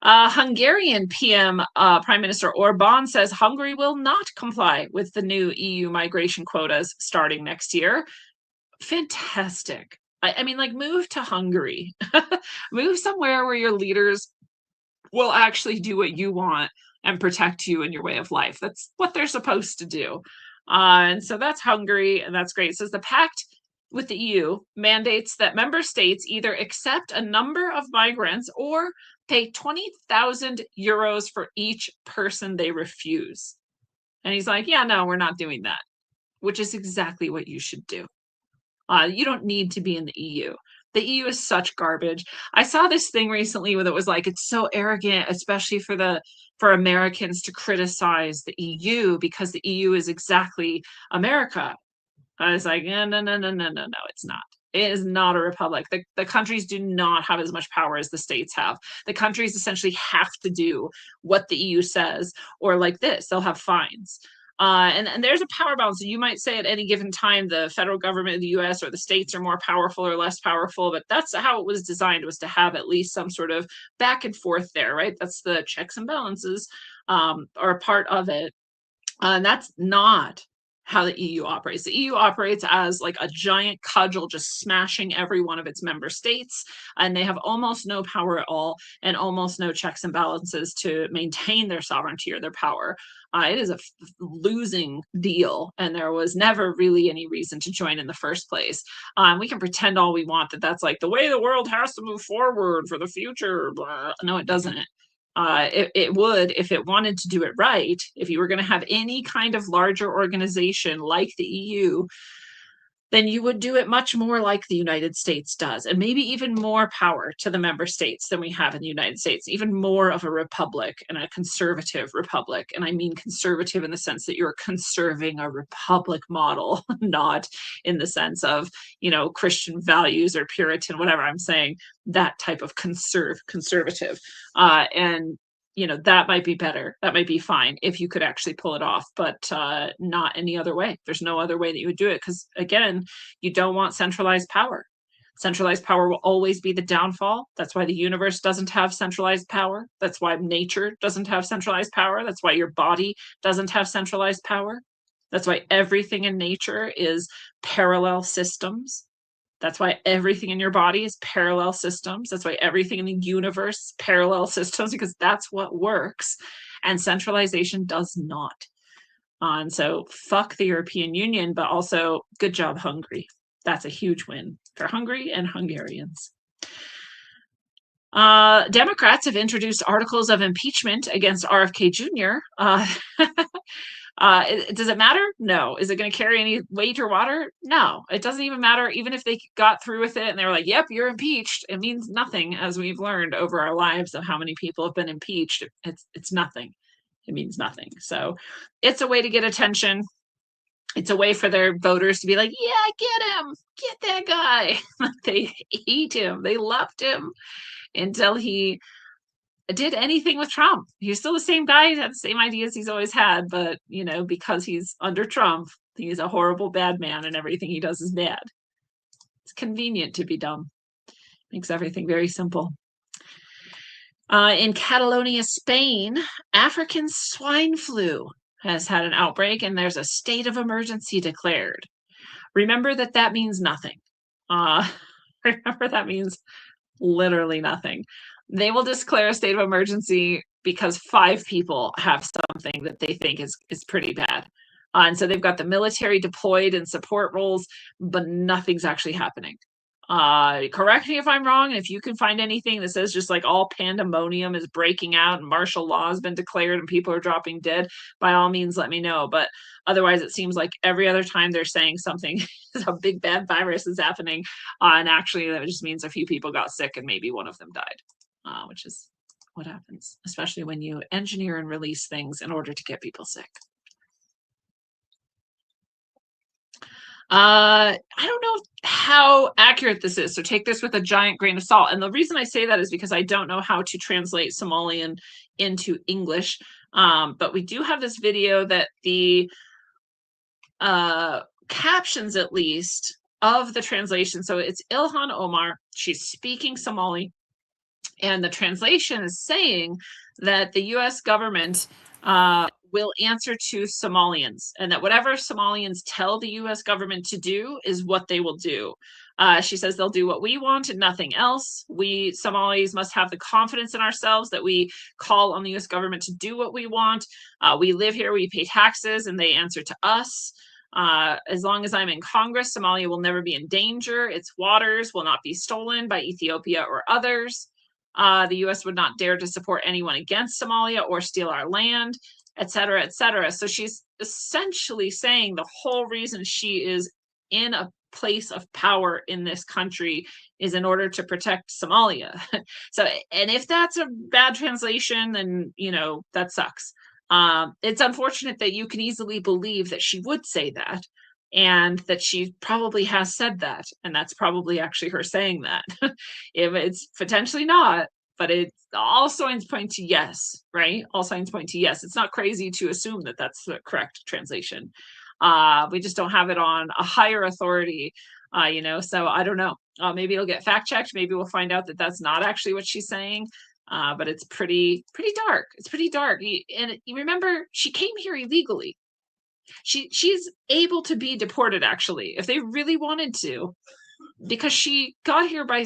Hungarian PM Prime Minister Orban says Hungary will not comply with the new EU migration quotas starting next year. Fantastic. I mean, like, move to Hungary. Move somewhere where your leaders will actually do what you want and protect you and your way of life. That's what they're supposed to do. And so that's Hungary, and that's great. It says the pact with the EU mandates that member states either accept a number of migrants or pay 20,000 euros for each person they refuse. And he's like, yeah, no, we're not doing that, which is exactly what you should do. You don't need to be in the EU. The EU is such garbage. I saw this thing recently where it was like, it's so arrogant, especially for Americans to criticize the EU because the EU is exactly America. I was like, no, it's not. It is not a republic. The countries do not have as much power as the states have. The countries essentially have to do what the EU says, or like this, they'll have fines. And there's a power balance. You might say at any given time, the federal government of the US or the states are more powerful or less powerful, but that's how it was designed, was to have at least some sort of back and forth there, right? That's the checks and balances are a part of it. And that's not how the EU operates. The EU operates as like a giant cudgel just smashing every one of its member states, and they have almost no power at all and almost no checks and balances to maintain their sovereignty or their power. It is a losing deal, and there was never really any reason to join in the first place. We can pretend all we want that that's like the way the world has to move forward for the future. Blah. No, it doesn't. It would, if it wanted to do it right, if you were going to have any kind of larger organization like the EU, then you would do it much more like the United States does, and maybe even more power to the member states than we have in the United States, even more of a republic and a conservative republic. And I mean conservative in the sense that you're conserving a republic model, not in the sense of, Christian values or Puritan, whatever I'm saying, that type of conservative. And that might be better. That might be fine if you could actually pull it off, but not any other way. There's no other way that you would do it because, again, you don't want centralized power. Centralized power will always be the downfall. That's why the universe doesn't have centralized power. That's why nature doesn't have centralized power. That's why your body doesn't have centralized power. That's why everything in nature is parallel systems. That's why everything in your body is parallel systems. That's why everything in the universe is parallel systems, because that's what works. And centralization does not. And so fuck the European Union, but also good job, Hungary. That's a huge win for Hungary and Hungarians. Democrats have introduced articles of impeachment against RFK Jr. Does it matter? No. Is it going to carry any weight or water? No. It doesn't even matter. Even if they got through with it and they were like, yep, you're impeached, it means nothing, as we've learned over our lives of how many people have been impeached. It's nothing. It means nothing. So it's a way to get attention. It's a way for their voters to be like, yeah, get him, get that guy. They hate him. They loved him until he did anything with Trump. He's still the same guy. He had the same ideas he's always had. But, you know, because he's under Trump, he's a horrible bad man and everything he does is bad. It's convenient to be dumb. Makes everything very simple. In Catalonia, Spain, African swine flu has had an outbreak and there's a state of emergency declared. Remember that means nothing. Remember that means literally nothing. They will declare a state of emergency because 5 people have something that they think is pretty bad. And so they've got the military deployed in support roles, but nothing's actually happening. Correct me if I'm wrong. And if you can find anything that says just like all pandemonium is breaking out and martial law has been declared and people are dropping dead, by all means, let me know. But otherwise, it seems like every other time they're saying something, a big bad virus is happening. And actually, that just means a few people got sick and maybe one of them died, which is what happens, especially when you engineer and release things in order to get people sick. I don't know how accurate this is, so take this with a giant grain of salt. And the reason I say that is because I don't know how to translate Somalian into English. But we do have this video that the captions, at least, of the translation. So it's Ilhan Omar. She's speaking Somali. And the translation is saying that the U.S. government will answer to Somalians, and that whatever Somalians tell the U.S. government to do is what they will do. She says they'll do what we want and nothing else. We Somalis must have the confidence in ourselves that we call on the U.S. government to do what we want. We live here, we pay taxes, and they answer to us. As long as I'm in Congress, Somalia will never be in danger. Its waters will not be stolen by Ethiopia or others. The U.S. would not dare to support anyone against Somalia or steal our land, etc., etc. So she's essentially saying the whole reason she is in a place of power in this country is in order to protect Somalia. So, and if that's a bad translation, then, you know, that sucks. It's unfortunate that you can easily believe that she would say that, and that she probably has said that, and that's probably actually her saying that. If it's potentially not, but all signs point to yes, right? All signs point to yes. It's not crazy to assume that that's the correct translation. We just don't have it on a higher authority, you know, so I don't know. Maybe it'll get fact checked. Maybe we'll find out that that's not actually what she's saying. But it's pretty dark. It's pretty dark. And you remember, she came here illegally. She's able to be deported, actually, if they really wanted to, because she got here by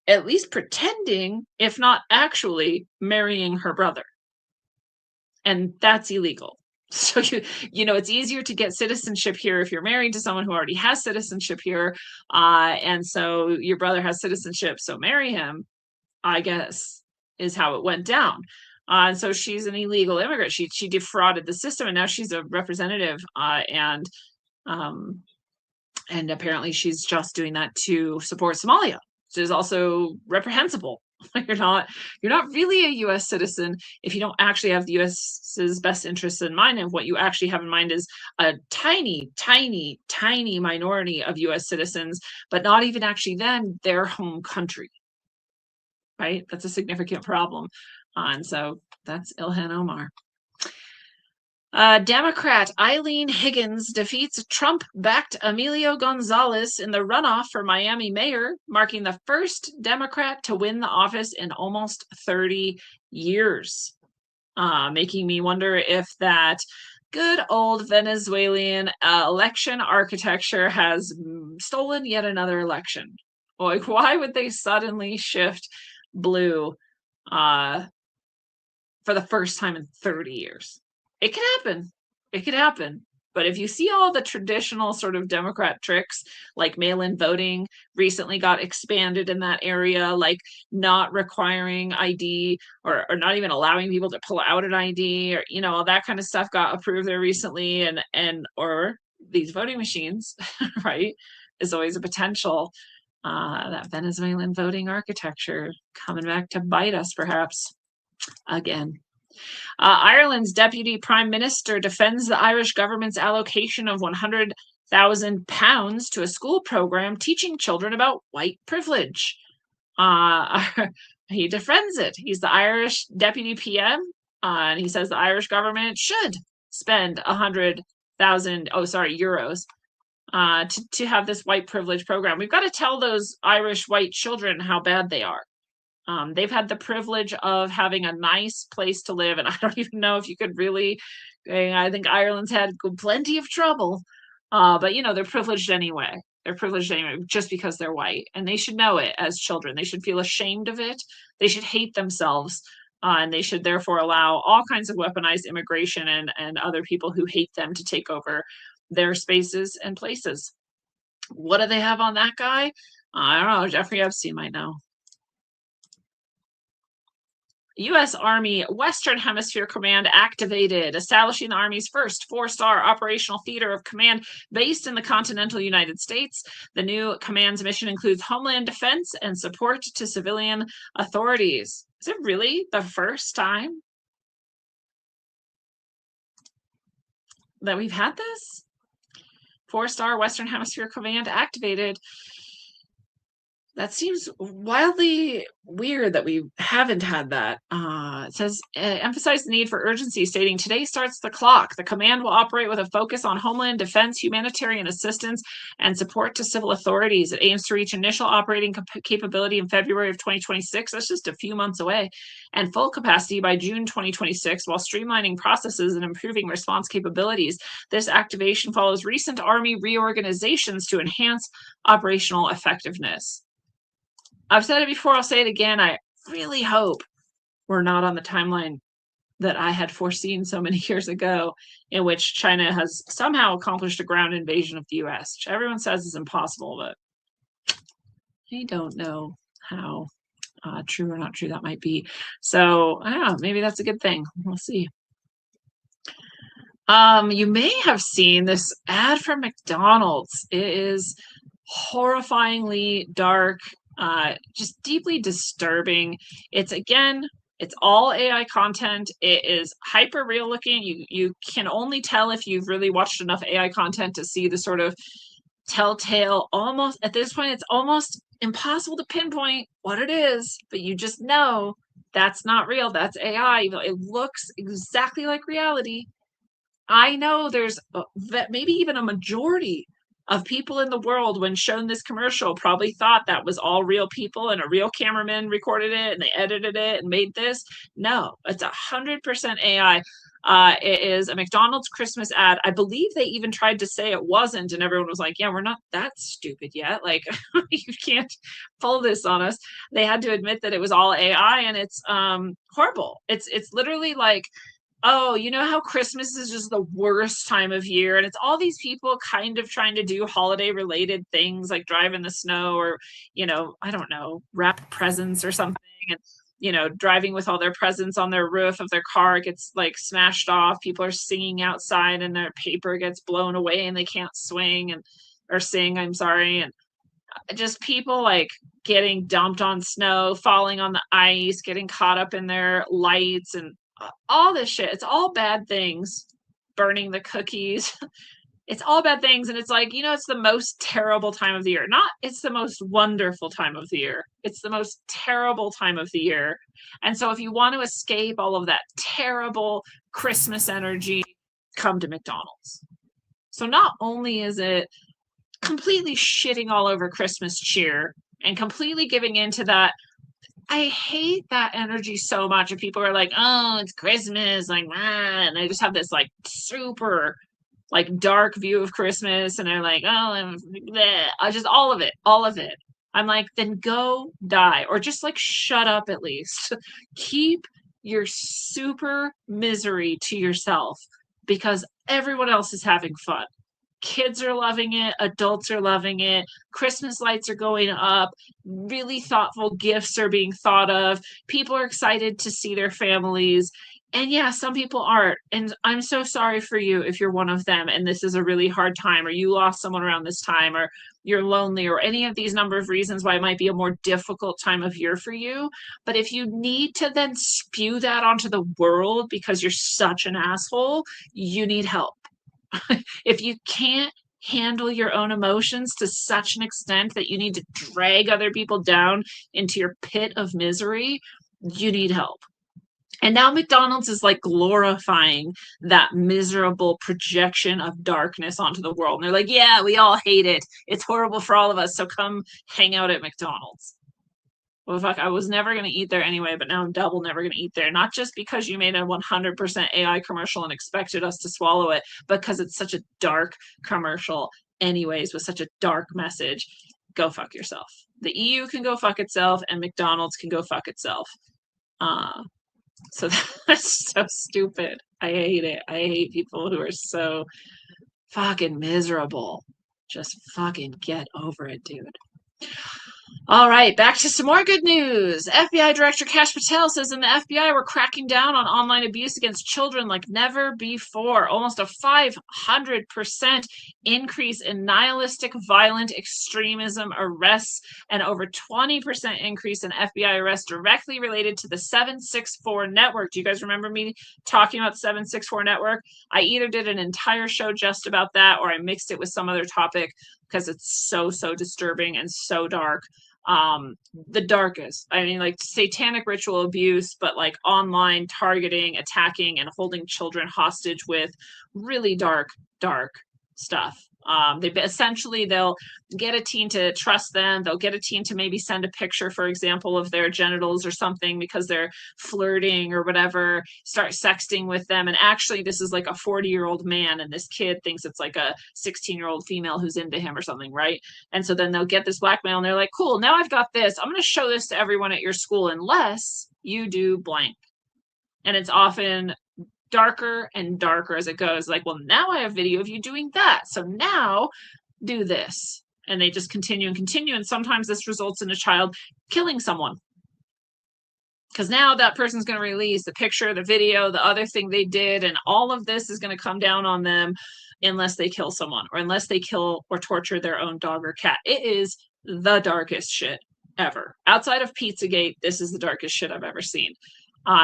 at least pretending, if not actually, marrying her brother. And that's illegal. So, you know, it's easier to get citizenship here if you're married to someone who already has citizenship here. And so your brother has citizenship, so marry him, I guess, is how it went down. And so she's an illegal immigrant. She defrauded the system, and now she's a representative. And apparently she's just doing that to support Somalia, which is also reprehensible. You're not really a U.S. citizen if you don't actually have the U.S.'s best interests in mind. And what you actually have in mind is a tiny, tiny, tiny minority of U.S. citizens, but not even actually then their home country. Right? That's a significant problem. And so that's Ilhan Omar. Democrat Eileen Higgins defeats Trump-backed Emilio Gonzalez in the runoff for Miami mayor, marking the first Democrat to win the office in almost 30 years. Making me wonder if that good old Venezuelan election architecture has stolen yet another election. Like, why would they suddenly shift blue for the first time in 30 years? It could happen. It could happen. But if you see all the traditional sort of Democrat tricks, like mail-in voting recently got expanded in that area, like not requiring ID or not even allowing people to pull out an ID, or all that kind of stuff got approved there recently, or these voting machines, right, is always a potential. That Venezuelan voting architecture coming back to bite us, perhaps, again. Ireland's Deputy Prime Minister defends the Irish government's allocation of £100,000 to a school program teaching children about white privilege. He defends it. He's the Irish Deputy PM, and he says the Irish government should spend €100,000 to have this white privilege program. We've got to tell those Irish white children how bad they are. They've had the privilege of having a nice place to live, and I don't even know if you could really. I think Ireland's had plenty of trouble, but they're privileged anyway. They're privileged anyway just because they're white, and they should know it as children. They should feel ashamed of it. They should hate themselves, and they should therefore allow all kinds of weaponized immigration and other people who hate them to take over their spaces and places. What do they have on that guy? I don't know. Jeffrey Epstein might know. U.S. Army Western Hemisphere Command activated, establishing the Army's first 4-star operational theater of command based in the continental United States. The new command's mission includes homeland defense and support to civilian authorities. Is it really the first time that we've had this? 4-star Western Hemisphere Command activated. That seems wildly weird that we haven't had that. It says, emphasize the need for urgency, stating, today starts the clock. The command will operate with a focus on homeland defense, humanitarian assistance, and support to civil authorities. It aims to reach initial operating capability in February of 2026. That's just a few months away. And full capacity by June 2026, while streamlining processes and improving response capabilities. This activation follows recent Army reorganizations to enhance operational effectiveness. I've said it before, I'll say it again. I really hope we're not on the timeline that I had foreseen so many years ago, in which China has somehow accomplished a ground invasion of the US, which everyone says is impossible, but I don't know how true or not true that might be. So I don't know, maybe that's a good thing. We'll see. You may have seen this ad from McDonald's. It is horrifyingly dark. Just deeply disturbing. It's all AI content. It is hyper real looking. You can only tell if you've really watched enough AI content to see the sort of telltale, almost at this point, it's almost impossible to pinpoint what it is, but you just know that's not real. That's AI. It looks exactly like reality. I know there's maybe even a majority of people in the world, when shown this commercial, probably thought that was all real people and a real cameraman recorded it and they edited it and made this. No, it's 100% AI. It is a McDonald's Christmas ad. I believe they even tried to say it wasn't, and everyone was like, yeah, we're not that stupid yet. Like, you can't pull this on us. They had to admit that it was all AI, and it's horrible. It's literally like, oh, you know how Christmas is just the worst time of year, and it's all these people kind of trying to do holiday related things like drive in the snow, or I don't know, wrap presents or something, and driving with all their presents on their roof of their car gets like smashed off. People are singing outside and their paper gets blown away and they can't swing or sing, I'm sorry, and just people like getting dumped on snow, falling on the ice, getting caught up in their lights, and all this shit. It's all bad things. Burning the cookies. It's all bad things. And it's like, it's the most terrible time of the year. It's the most wonderful time of the year. It's the most terrible time of the year. And so if you want to escape all of that terrible Christmas energy, come to McDonald's. So not only is it completely shitting all over Christmas cheer and completely giving into that, I hate that energy so much. And people are like, oh, it's Christmas, like, and they just have this like super like dark view of Christmas, and they're like, oh, I just all of it, all of it. I'm like, then go die, or just like shut up at least. Keep your super misery to yourself because everyone else is having fun. Kids are loving it, adults are loving it, Christmas lights are going up, really thoughtful gifts are being thought of, people are excited to see their families. And yeah, some people aren't. And I'm so sorry for you if you're one of them and this is a really hard time, or you lost someone around this time, or you're lonely, or any of these number of reasons why it might be a more difficult time of year for you. But if you need to then spew that onto the world because you're such an asshole, you need help. If you can't handle your own emotions to such an extent that you need to drag other people down into your pit of misery, you need help. And now McDonald's is like glorifying that miserable projection of darkness onto the world. And they're like, yeah, we all hate it. It's horrible for all of us. So come hang out at McDonald's. Well, fuck, I was never going to eat there anyway, but now I'm double never going to eat there. Not just because you made a 100% AI commercial and expected us to swallow it, but because it's such a dark commercial anyways, with such a dark message. Go fuck yourself. The EU can go fuck itself, and McDonald's can go fuck itself. So that's so stupid. I hate it. I hate people who are so fucking miserable. Just fucking get over it, dude. All right, back to some more good news. FBI Director Kash Patel says in the FBI we're cracking down on online abuse against children like never before. Almost a 500% increase in nihilistic violent extremism arrests, and over 20% increase in FBI arrests directly related to the 764 network. Do you guys remember me talking about the 764 network? I either did an entire show just about that, or I mixed it with some other topic because it's so disturbing and so dark. The darkest, I mean, like satanic ritual abuse, but like online targeting, attacking, and holding children hostage with really dark stuff. They'll get a teen to trust them. They'll get a teen to maybe send a picture, for example, of their genitals or something because they're flirting or whatever, start sexting with them. And actually, this is like a 40-year-old man, and this kid thinks it's like a 16-year-old female who's into him or something, right? And so then they'll get this blackmail and they're like, cool, now I've got this. I'm going to show this to everyone at your school unless you do blank. And it's often darker and darker as it goes. Like, well, now I have video of you doing that. So now do this. And they just continue and continue. And sometimes this results in a child killing someone. Because now that person's going to release the picture, the video, the other thing they did. And all of this is going to come down on them unless they kill someone, or unless they kill or torture their own dog or cat. It is the darkest shit ever. Outside of Pizzagate, this is the darkest shit I've ever seen.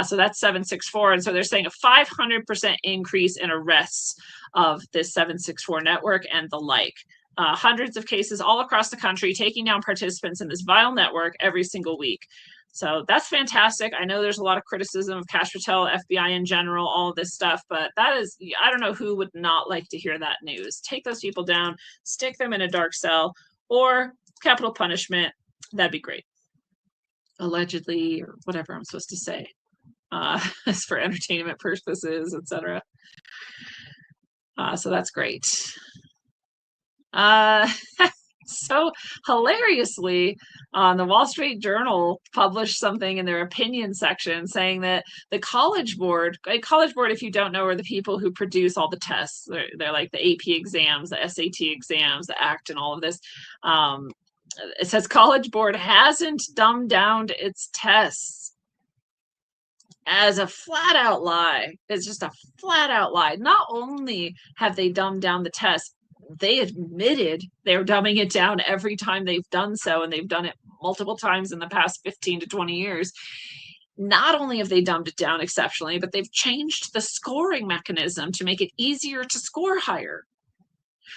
So that's 764. And so they're saying a 500% increase in arrests of this 764 network and the like. Hundreds of cases all across the country taking down participants in this vile network every single week. So that's fantastic. I know there's a lot of criticism of Kash Patel, FBI in general, all of this stuff, but that is, I don't know who would not like to hear that news. Take those people down, stick them in a dark cell, or capital punishment. That'd be great. Allegedly, or whatever I'm supposed to say. As for entertainment purposes, etc. So that's great. So hilariously, the Wall Street Journal published something in their opinion section saying that the College Board, if you don't know, are the people who produce all the tests. They're like the AP exams, the SAT exams, the ACT, and all of this. It says College Board hasn't dumbed down its tests. As a flat out lie. It's just a flat out lie. Not only have they dumbed down the test, they admitted they're dumbing it down every time they've done so, and they've done it multiple times in the past 15 to 20 years. Not only have they dumbed it down exceptionally, but they've changed the scoring mechanism to make it easier to score higher.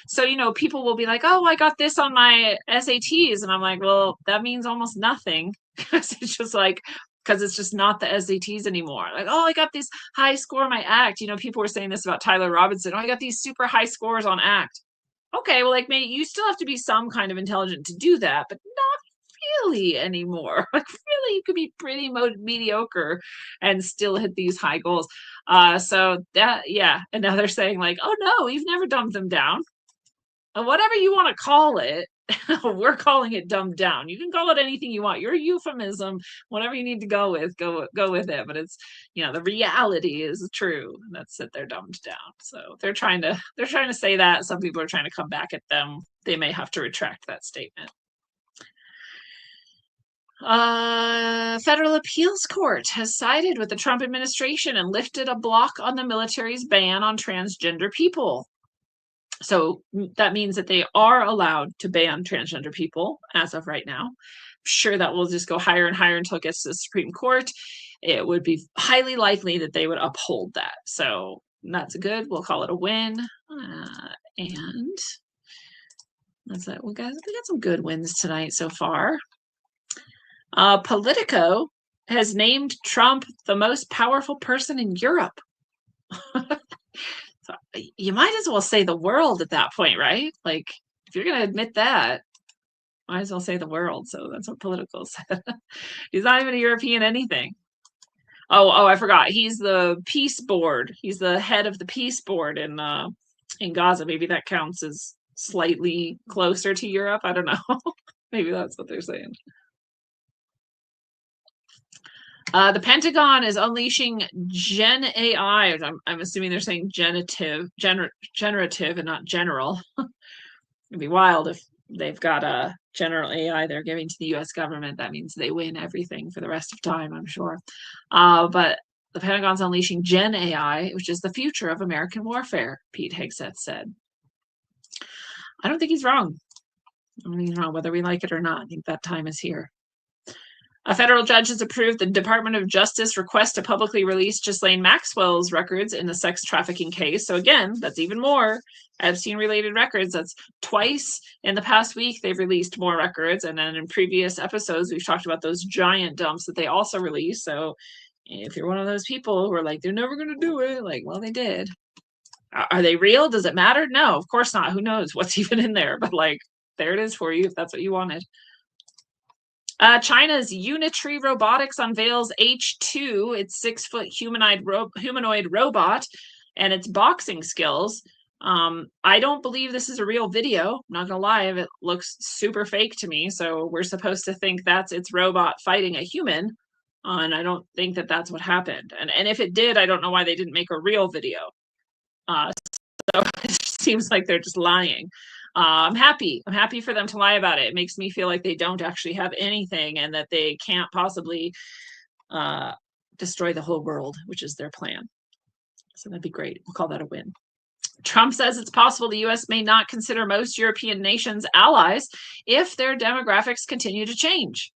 So, people will be like, oh, I got this on my SATs. And I'm like, well, that means almost nothing. Because it's just like, because it's just not the SATs anymore. Like, oh, I got this high score on my ACT. You know, people were saying this about Tyler Robinson. Oh, I got these super high scores on ACT. Okay, well, like, maybe you still have to be some kind of intelligent to do that, but not really anymore. Like, really, you could be pretty mediocre and still hit these high goals. So that, yeah. And now they're saying like, oh no, we've never dumbed them down. Whatever you want to call it, we're calling it dumbed down. You can call it anything you want. Your euphemism, whatever you need to go with, go with it. But it's, you know, the reality is true. That's that they're dumbed down. So they're trying to say that. Some people are trying to come back at them. They may have to retract that statement. Federal appeals court has sided with the Trump administration and lifted a block on the military's ban on transgender people. So that means that they are allowed to ban transgender people as of right now. I'm sure that will just go higher and higher until it gets to the Supreme Court. It would be highly likely that they would uphold that. So that's good. We'll call it a win. And that's it. Well, guys, we got some good wins tonight so far. Politico has named Trump the most powerful person in Europe. So you might as well say the world at that point, right? Like, if you're going to admit that, might as well say the world. So that's what Politico said. He's not even a European anything. Oh, I forgot. He's the peace board. He's the head of the peace board in Gaza. Maybe that counts as slightly closer to Europe. I don't know. Maybe that's what they're saying. The Pentagon is unleashing Gen AI. I'm assuming they're saying generative and not general. It'd be wild if they've got a general AI they're giving to the U.S. government. That means they win everything for the rest of time, I'm sure. But the Pentagon's unleashing Gen AI, which is the future of American warfare, Pete Hegseth said. I don't think he's wrong. I don't think he's wrong, whether we like it or not. I think that time is here. A federal judge has approved the Department of Justice request to publicly release Ghislaine Maxwell's records in the sex trafficking case. So again, that's even more Epstein-related records. That's twice in the past week they've released more records. And then in previous episodes, we've talked about those giant dumps that they also released. So if you're one of those people who are like, they're never going to do it, like, well, they did. Are they real? Does it matter? No, of course not. Who knows what's even in there? But like, there it is for you if that's what you wanted. China's Unitree Robotics unveils H2, its 6-foot humanoid robot, and its boxing skills. I don't believe this is a real video. I'm not gonna lie, it looks super fake to me. So we're supposed to think that's its robot fighting a human, and I don't think that that's what happened. And if it did, I don't know why they didn't make a real video. So it just seems like they're just lying. I'm happy for them to lie about it. It makes me feel like they don't actually have anything and that they can't possibly destroy the whole world, which is their plan. So that'd be great. We'll call that a win. Trump says it's possible the U.S. may not consider most European nations allies if their demographics continue to change.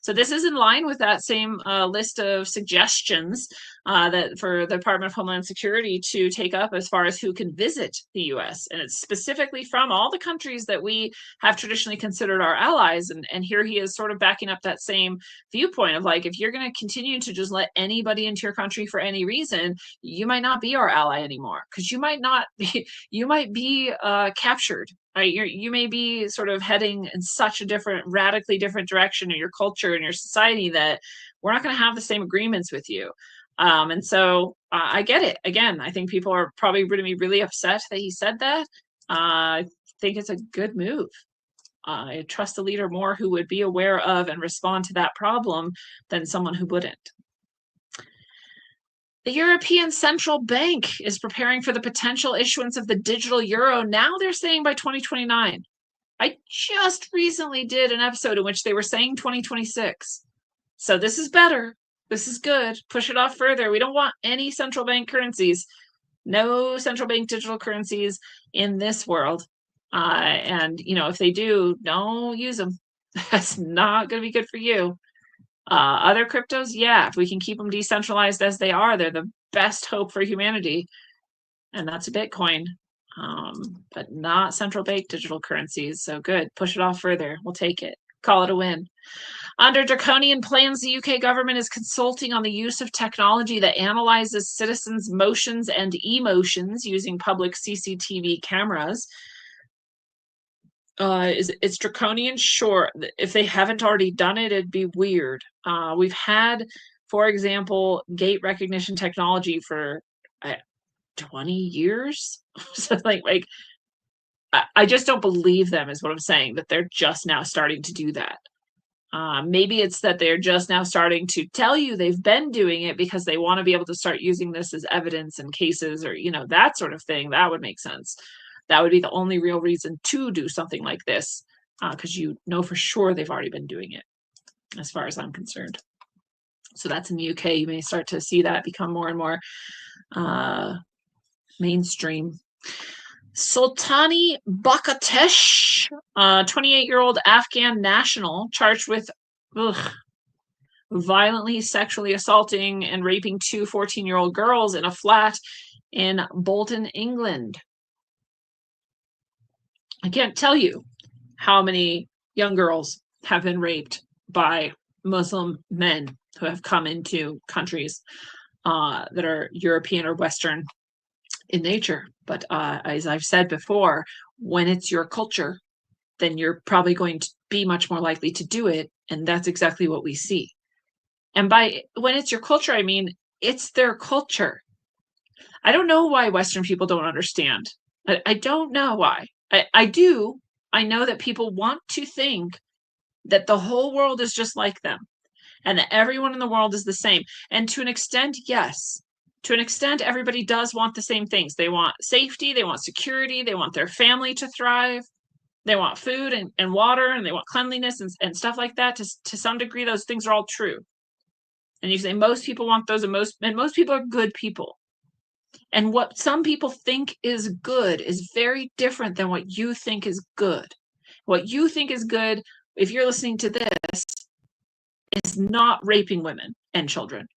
So this is in line with that same list of suggestions that for the Department of Homeland Security to take up as far as who can visit the U.S. And it's specifically from all the countries that we have traditionally considered our allies. And here he is sort of backing up that same viewpoint of like, if you're going to continue to just let anybody into your country for any reason, you might not be our ally anymore because you might be captured. Right? You may be sort of heading in such a radically different direction in your culture and your society that we're not going to have the same agreements with you. And so I get it. Again, I think people are probably going to be really upset that he said that. I think it's a good move. I trust a leader more who would be aware of and respond to that problem than someone who wouldn't. The European Central Bank is preparing for the potential issuance of the digital euro. Now they're saying by 2029. I just recently did an episode in which they were saying 2026. So this is better. This is good. Push it off further. We don't want any central bank currencies. No central bank digital currencies in this world. And, if they do, don't use them. That's not going to be good for you. Other cryptos, yeah, if we can keep them decentralized as they are, they're the best hope for humanity. And that's a Bitcoin, but not central bank digital currencies. So good. Push it off further. We'll take it. Call it a win. Under draconian plans, the UK government is consulting on the use of technology that analyzes citizens' motions and emotions using public CCTV cameras. It's draconian? Sure. If they haven't already done it, it'd be weird. We've had, for example, gait recognition technology for 20 years. So like I just don't believe them, is what I'm saying, that they're just now starting to do that. Maybe it's that they're just now starting to tell you they've been doing it because they want to be able to start using this as evidence in cases, or, you know, that sort of thing. That would make sense. That would be the only real reason to do something like this, because you know for sure they've already been doing it, as far as I'm concerned. So that's in the UK. You may start to see that become more and more mainstream. Sultani Bakatesh, 28-year-old Afghan national, charged with violently sexually assaulting and raping two 14-year-old girls in a flat in Bolton, England. I can't tell you how many young girls have been raped by Muslim men who have come into countries that are European or Western in nature. But as I've said before, when it's your culture, then you're probably going to be much more likely to do it. And that's exactly what we see. And by when it's your culture, I mean, it's their culture. I don't know why Western people don't understand. I don't know why. I do. I know that people want to think that the whole world is just like them and that everyone in the world is the same. And to an extent, yes. To an extent, everybody does want the same things. They want safety, they want security, they want their family to thrive, they want food and water, and they want cleanliness and stuff like that. To some degree, those things are all true. And you say most people want those, and most people are good people. And what some people think is good is very different than what you think is good. What you think is good, if you're listening to this, is not raping women and children.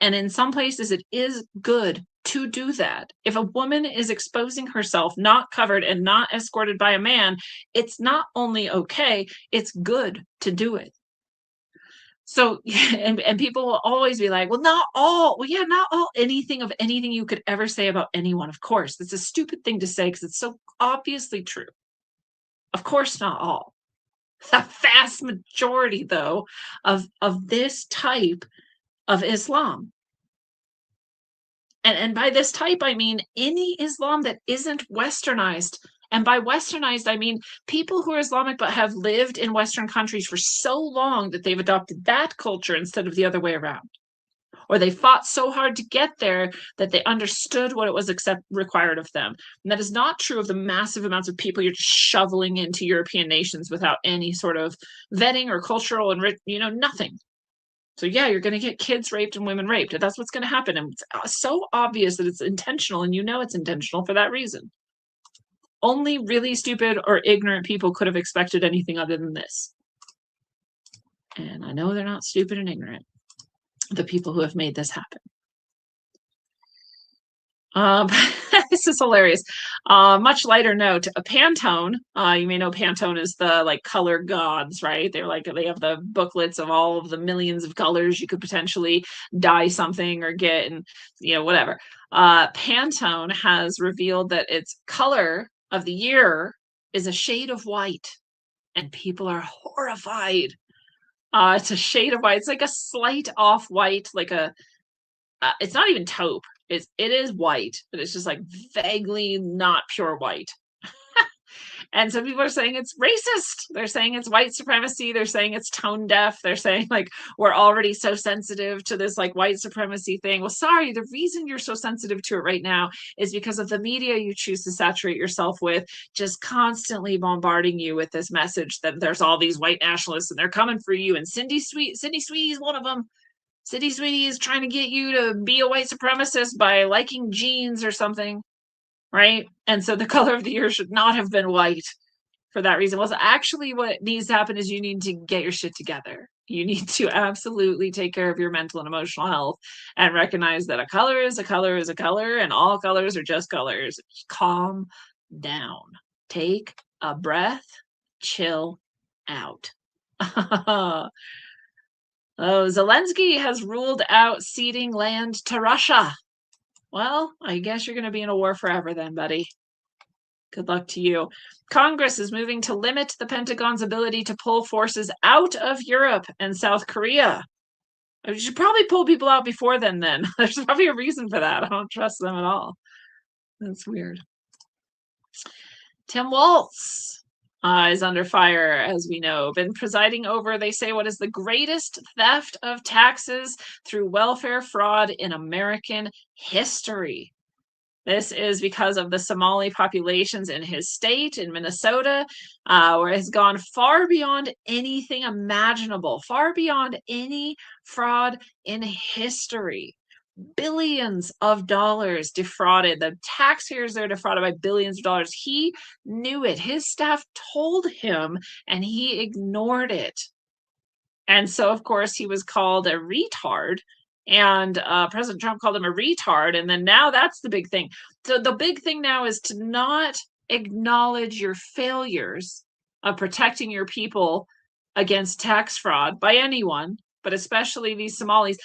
And in some places, it is good to do that. If a woman is exposing herself not covered and not escorted by a man, it's not only okay, it's good to do it. So, and people will always be like, well, not all. Well, yeah, not all anything of anything you could ever say about anyone. Of course, it's a stupid thing to say because it's so obviously true. Of course, not all. The vast majority, though, of this type of Islam. And by this type, I mean any Islam that isn't westernized. And by westernized, I mean people who are Islamic but have lived in Western countries for so long that they've adopted that culture instead of the other way around. Or they fought so hard to get there that they understood what it was required of them. And that is not true of the massive amounts of people you're just shoveling into European nations without any sort of vetting or cultural and, nothing. So yeah, you're going to get kids raped and women raped. That's what's going to happen. And it's so obvious that it's intentional, and it's intentional for that reason. Only really stupid or ignorant people could have expected anything other than this. And I know they're not stupid and ignorant, the people who have made this happen. This is hilarious. Much lighter note, a Pantone. You may know Pantone is the color gods, right? They have the booklets of all of the millions of colors you could potentially dye something or get, and whatever. Pantone has revealed that its color of the year is a shade of white, and people are horrified. It's a shade of white. It's like a slight off white, it's not even taupe. It is white, but it's just vaguely not pure white. And so people are saying it's racist. They're saying it's white supremacy. They're saying it's tone deaf. They're saying we're already so sensitive to this white supremacy thing. Well, sorry, the reason you're so sensitive to it right now is because of the media you choose to saturate yourself with, just constantly bombarding you with this message that there's all these white nationalists and they're coming for you. And Cindy Sweetie is one of them. Cindy Sweetie is trying to get you to be a white supremacist by liking jeans or something, right? And so the color of the year should not have been white for that reason. Well, actually what needs to happen is you need to get your shit together. You need to absolutely take care of your mental and emotional health and recognize that a color is a color is a color, and all colors are just colors. Calm down. Take a breath. Chill out. Oh, Zelensky has ruled out ceding land to Russia. Well, I guess you're going to be in a war forever then, buddy. Good luck to you. Congress is moving to limit the Pentagon's ability to pull forces out of Europe and South Korea. You should probably pull people out before then. There's probably a reason for that. I don't trust them at all. That's weird. Tim Walz is under fire, as we know. Been presiding over, they say, what is the greatest theft of taxes through welfare fraud in American history. This is because of the Somali populations in his state, in Minnesota, where it has gone far beyond anything imaginable, far beyond any fraud in history. Billions of dollars defrauded. The taxpayers are defrauded by billions of dollars. He knew it. His staff told him, and he ignored it. And so, of course, he was called a retard. And President Trump called him a retard. And then now that's the big thing. So the big thing now is to not acknowledge your failures of protecting your people against tax fraud by anyone, but especially these Somalis.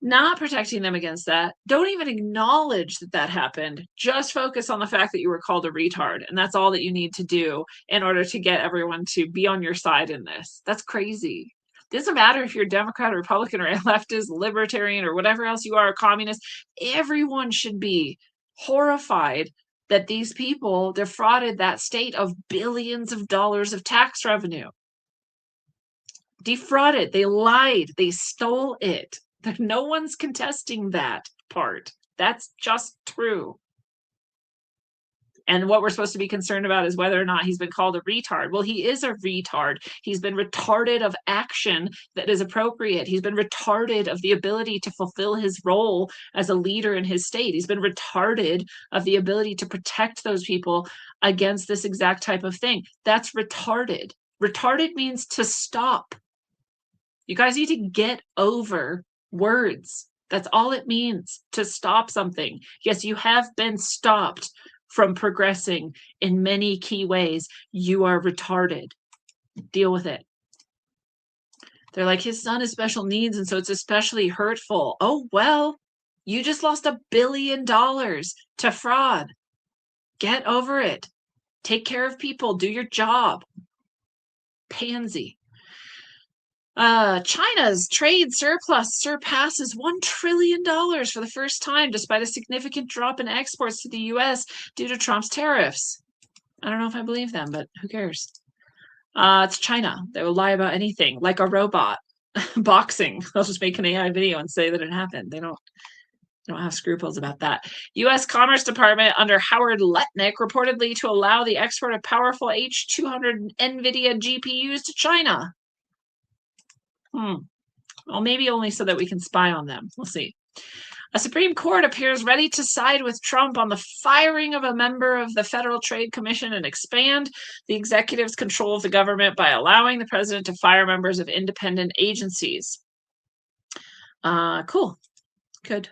Not protecting them against that. Don't even acknowledge that that happened. Just focus on the fact that you were called a retard. And that's all that you need to do in order to get everyone to be on your side in this. That's crazy. It doesn't matter if you're Democrat or Republican or leftist, libertarian, or whatever else you are, a communist. Everyone should be horrified that these people defrauded that state of billions of dollars of tax revenue. Defrauded. They lied. They stole it. No one's contesting that part. That's just true. And what we're supposed to be concerned about is whether or not he's been called a retard. Well, he is a retard. He's been retarded of action that is appropriate. He's been retarded of the ability to fulfill his role as a leader in his state. He's been retarded of the ability to protect those people against this exact type of thing. That's retarded. Retarded means to stop. You guys need to get over words. That's all it means, to stop something. Yes, you have been stopped from progressing in many key ways. You are retarded. Deal with it. They're like, his son has special needs, and so it's especially hurtful. Oh, well, you just lost $1 billion to fraud. Get over it. Take care of people. Do your job. Pansy. China's trade surplus surpasses $1 trillion for the first time, despite a significant drop in exports to the U.S. due to Trump's tariffs. I don't know if I believe them, but who cares? It's China. They will lie about anything, like a robot. Boxing. They'll just make an AI video and say that it happened. They don't have scruples about that. U.S. Commerce Department under Howard Lutnick reportedly to allow the export of powerful H200 NVIDIA GPUs to China. Well, maybe only so that we can spy on them. We'll see. A Supreme Court appears ready to side with Trump on the firing of a member of the Federal Trade Commission and expand the executive's control of the government by allowing the president to fire members of independent agencies. Cool. Good.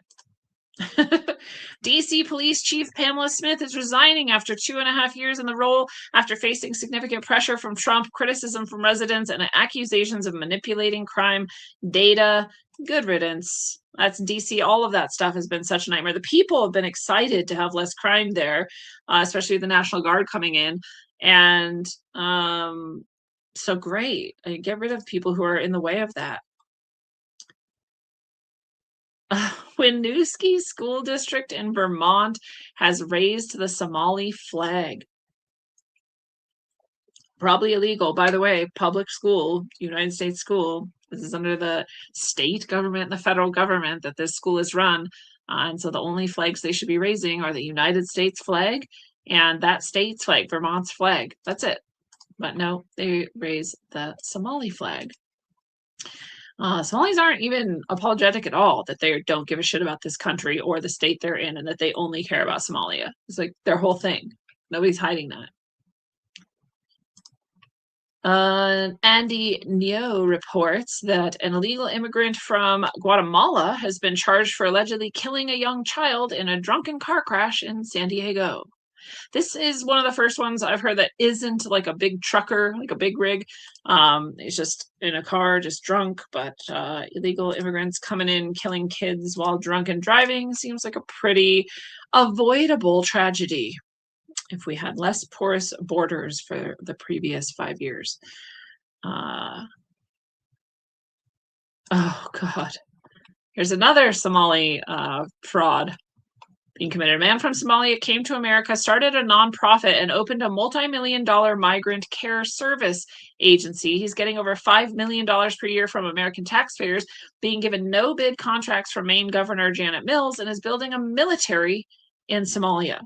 DC Police Chief Pamela Smith is resigning after 2.5 years in the role after facing significant pressure from Trump, criticism from residents, and accusations of manipulating crime data. Good riddance. That's DC. All of that stuff has been such a nightmare. The people have been excited to have less crime there, especially with the National Guard coming in. And so great. Get rid of people who are in the way of that. Winooski School District in Vermont has raised the Somali flag. Probably illegal, by the way. Public school, United States school. This is under the state government and the federal government that this school is run. And so the only flags they should be raising are the United States flag and that state's flag, Vermont's flag. That's it. But no, they raise the Somali flag. Somalis aren't even apologetic at all that they don't give a shit about this country or the state they're in and that they only care about Somalia. It's like their whole thing. Nobody's hiding that. Andy Neo reports that an illegal immigrant from Guatemala has been charged for allegedly killing a young child in a drunken car crash in San Diego. This is one of the first ones I've heard that isn't like a big trucker, like a big rig. He's just in a car, just drunk, but illegal immigrants coming in, killing kids while drunk and driving seems like a pretty avoidable tragedy if we had less porous borders for the previous 5 years. Oh, God. Here's another Somali fraud being committed. A man from Somalia came to America, started a nonprofit, and opened a multi-million-dollar migrant care service agency. He's getting over $5 million per year from American taxpayers, being given no-bid contracts from Maine Governor Janet Mills, and is building a military in Somalia.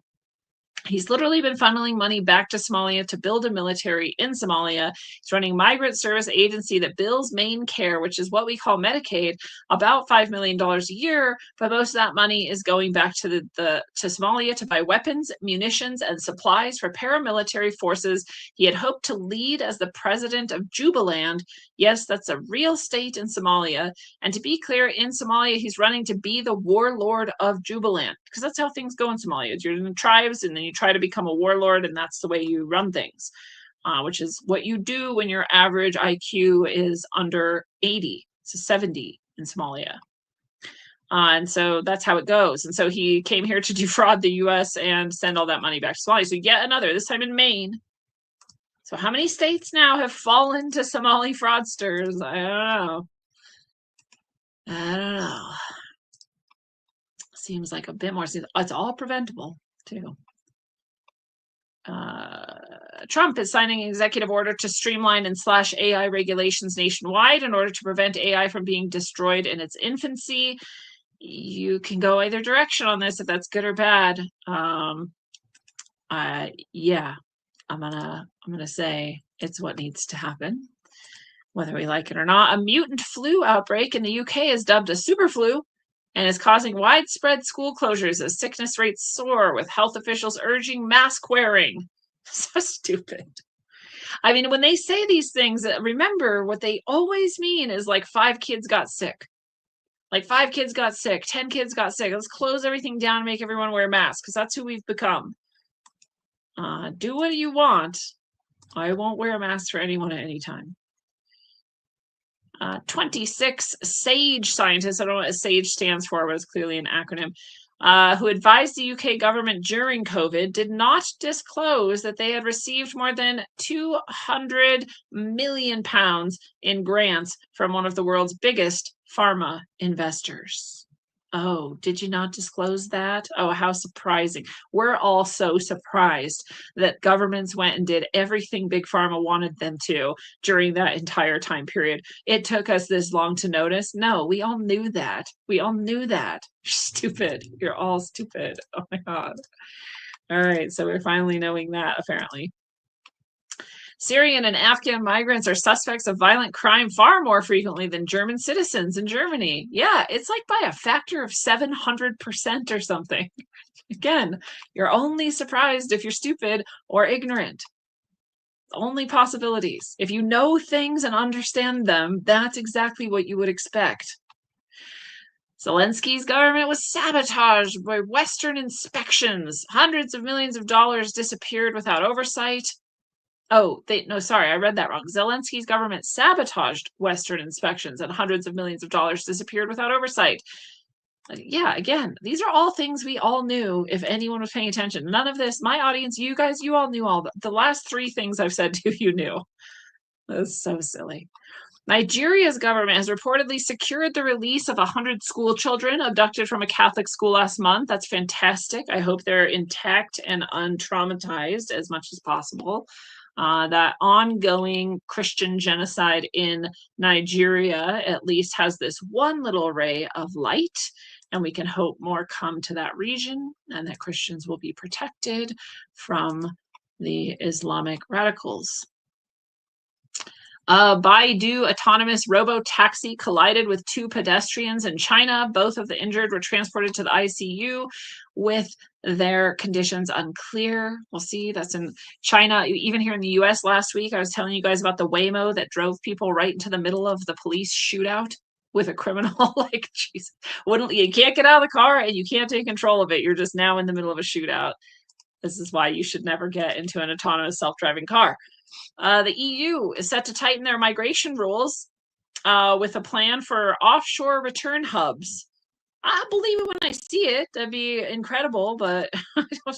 He's literally been funneling money back to Somalia to build a military in Somalia. He's running a migrant service agency that bills Maine Care, which is what we call Medicaid, about $5 million a year. But most of that money is going back to to Somalia to buy weapons, munitions, and supplies for paramilitary forces he had hoped to lead as the president of Jubaland. Yes, that's a real state in Somalia. And to be clear, in Somalia, he's running to be the warlord of Jubaland, because that's how things go in Somalia. You're in the tribes, and then you try to become a warlord, and that's the way you run things, which is what you do when your average IQ is under 80 to 70 in Somalia. And so that's how it goes. And so he came here to defraud the U.S. and send all that money back to Somalia. So yet another, this time in Maine. So how many states now have fallen to Somali fraudsters? I don't know. Seems like a bit more. It's all preventable, too. Trump is signing an executive order to streamline and slash AI regulations nationwide in order to prevent AI from being destroyed in its infancy. You can go either direction on this, if that's good or bad. Yeah, I'm gonna say it's what needs to happen, whether we like it or not. A mutant flu outbreak in the UK is dubbed a super flu and is causing widespread school closures as sickness rates soar, with health officials urging mask wearing. So stupid. I mean, when they say these things, remember what they always mean is like 5 kids got sick. Like 5 kids got sick, 10 kids got sick. Let's close everything down and make everyone wear masks, because that's who we've become. Do what you want. I won't wear a mask for anyone at any time. 26 SAGE scientists, I don't know what SAGE stands for, but it's clearly an acronym, who advised the UK government during COVID, did not disclose that they had received more than £200 million in grants from one of the world's biggest pharma investors. Oh, did you not disclose that? Oh, how surprising. We're all so surprised that governments went and did everything Big Pharma wanted them to during that entire time period. It took us this long to notice. No, we all knew that. We all knew that. You're stupid. You're all stupid. Oh my God. All right, so we're finally knowing that, apparently. Syrian and Afghan migrants are suspects of violent crime far more frequently than German citizens in Germany. Yeah, it's like by a factor of 700% or something. Again, you're only surprised if you're stupid or ignorant. Only possibilities. If you know things and understand them, that's exactly what you would expect. Zelensky's government was sabotaged by Western inspections. Hundreds of millions of dollars disappeared without oversight. Oh, sorry, I read that wrong. Zelensky's government sabotaged Western inspections and hundreds of millions of dollars disappeared without oversight. Yeah, again, these are all things we all knew if anyone was paying attention. None of this, my audience, you guys, you all knew all the last 3 things I've said to you knew. That's so silly. Nigeria's government has reportedly secured the release of 100 school children abducted from a Catholic school last month. That's fantastic. I hope they're intact and untraumatized as much as possible. That ongoing Christian genocide in Nigeria at least has this one little ray of light, and we can hope more come to that region and that Christians will be protected from the Islamic radicals. Baidu autonomous robo-taxi collided with 2 pedestrians in China. Both of the injured were transported to the ICU with their conditions unclear. We'll see. That's in China. Even here in the US last week, I was telling you guys about the Waymo that drove people right into the middle of the police shootout with a criminal. Like, geez, you can't get out of the car and you can't take control of it. You're just now in the middle of a shootout. This is why you should never get into an autonomous self-driving car. The EU is set to tighten their migration rules with a plan for offshore return hubs. I believe it when I see it. That'd be incredible. But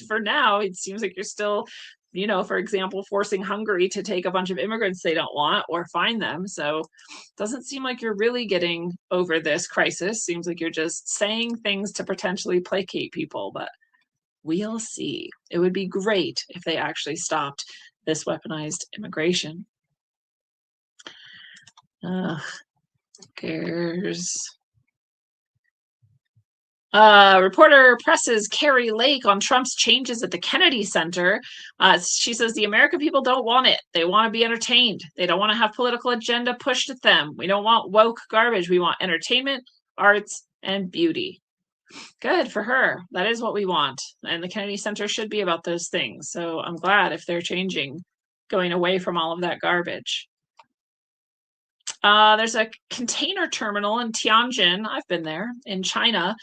for now, it seems like you're still, for example, forcing Hungary to take a bunch of immigrants they don't want or fine them. So it doesn't seem like you're really getting over this crisis. Seems like you're just saying things to potentially placate people. But we'll see. It would be great if they actually stopped this weaponized immigration. Cares. Reporter presses Carrie Lake on Trump's changes at the Kennedy Center. She says the American people don't want it. They want to be entertained. They don't want to have political agenda pushed at them. We don't want woke garbage. We want entertainment, arts, and beauty. Good for her. That is what we want. And the Kennedy Center should be about those things. So I'm glad if they're changing, going away from all of that garbage. There's a container terminal in Tianjin. I've been there in China.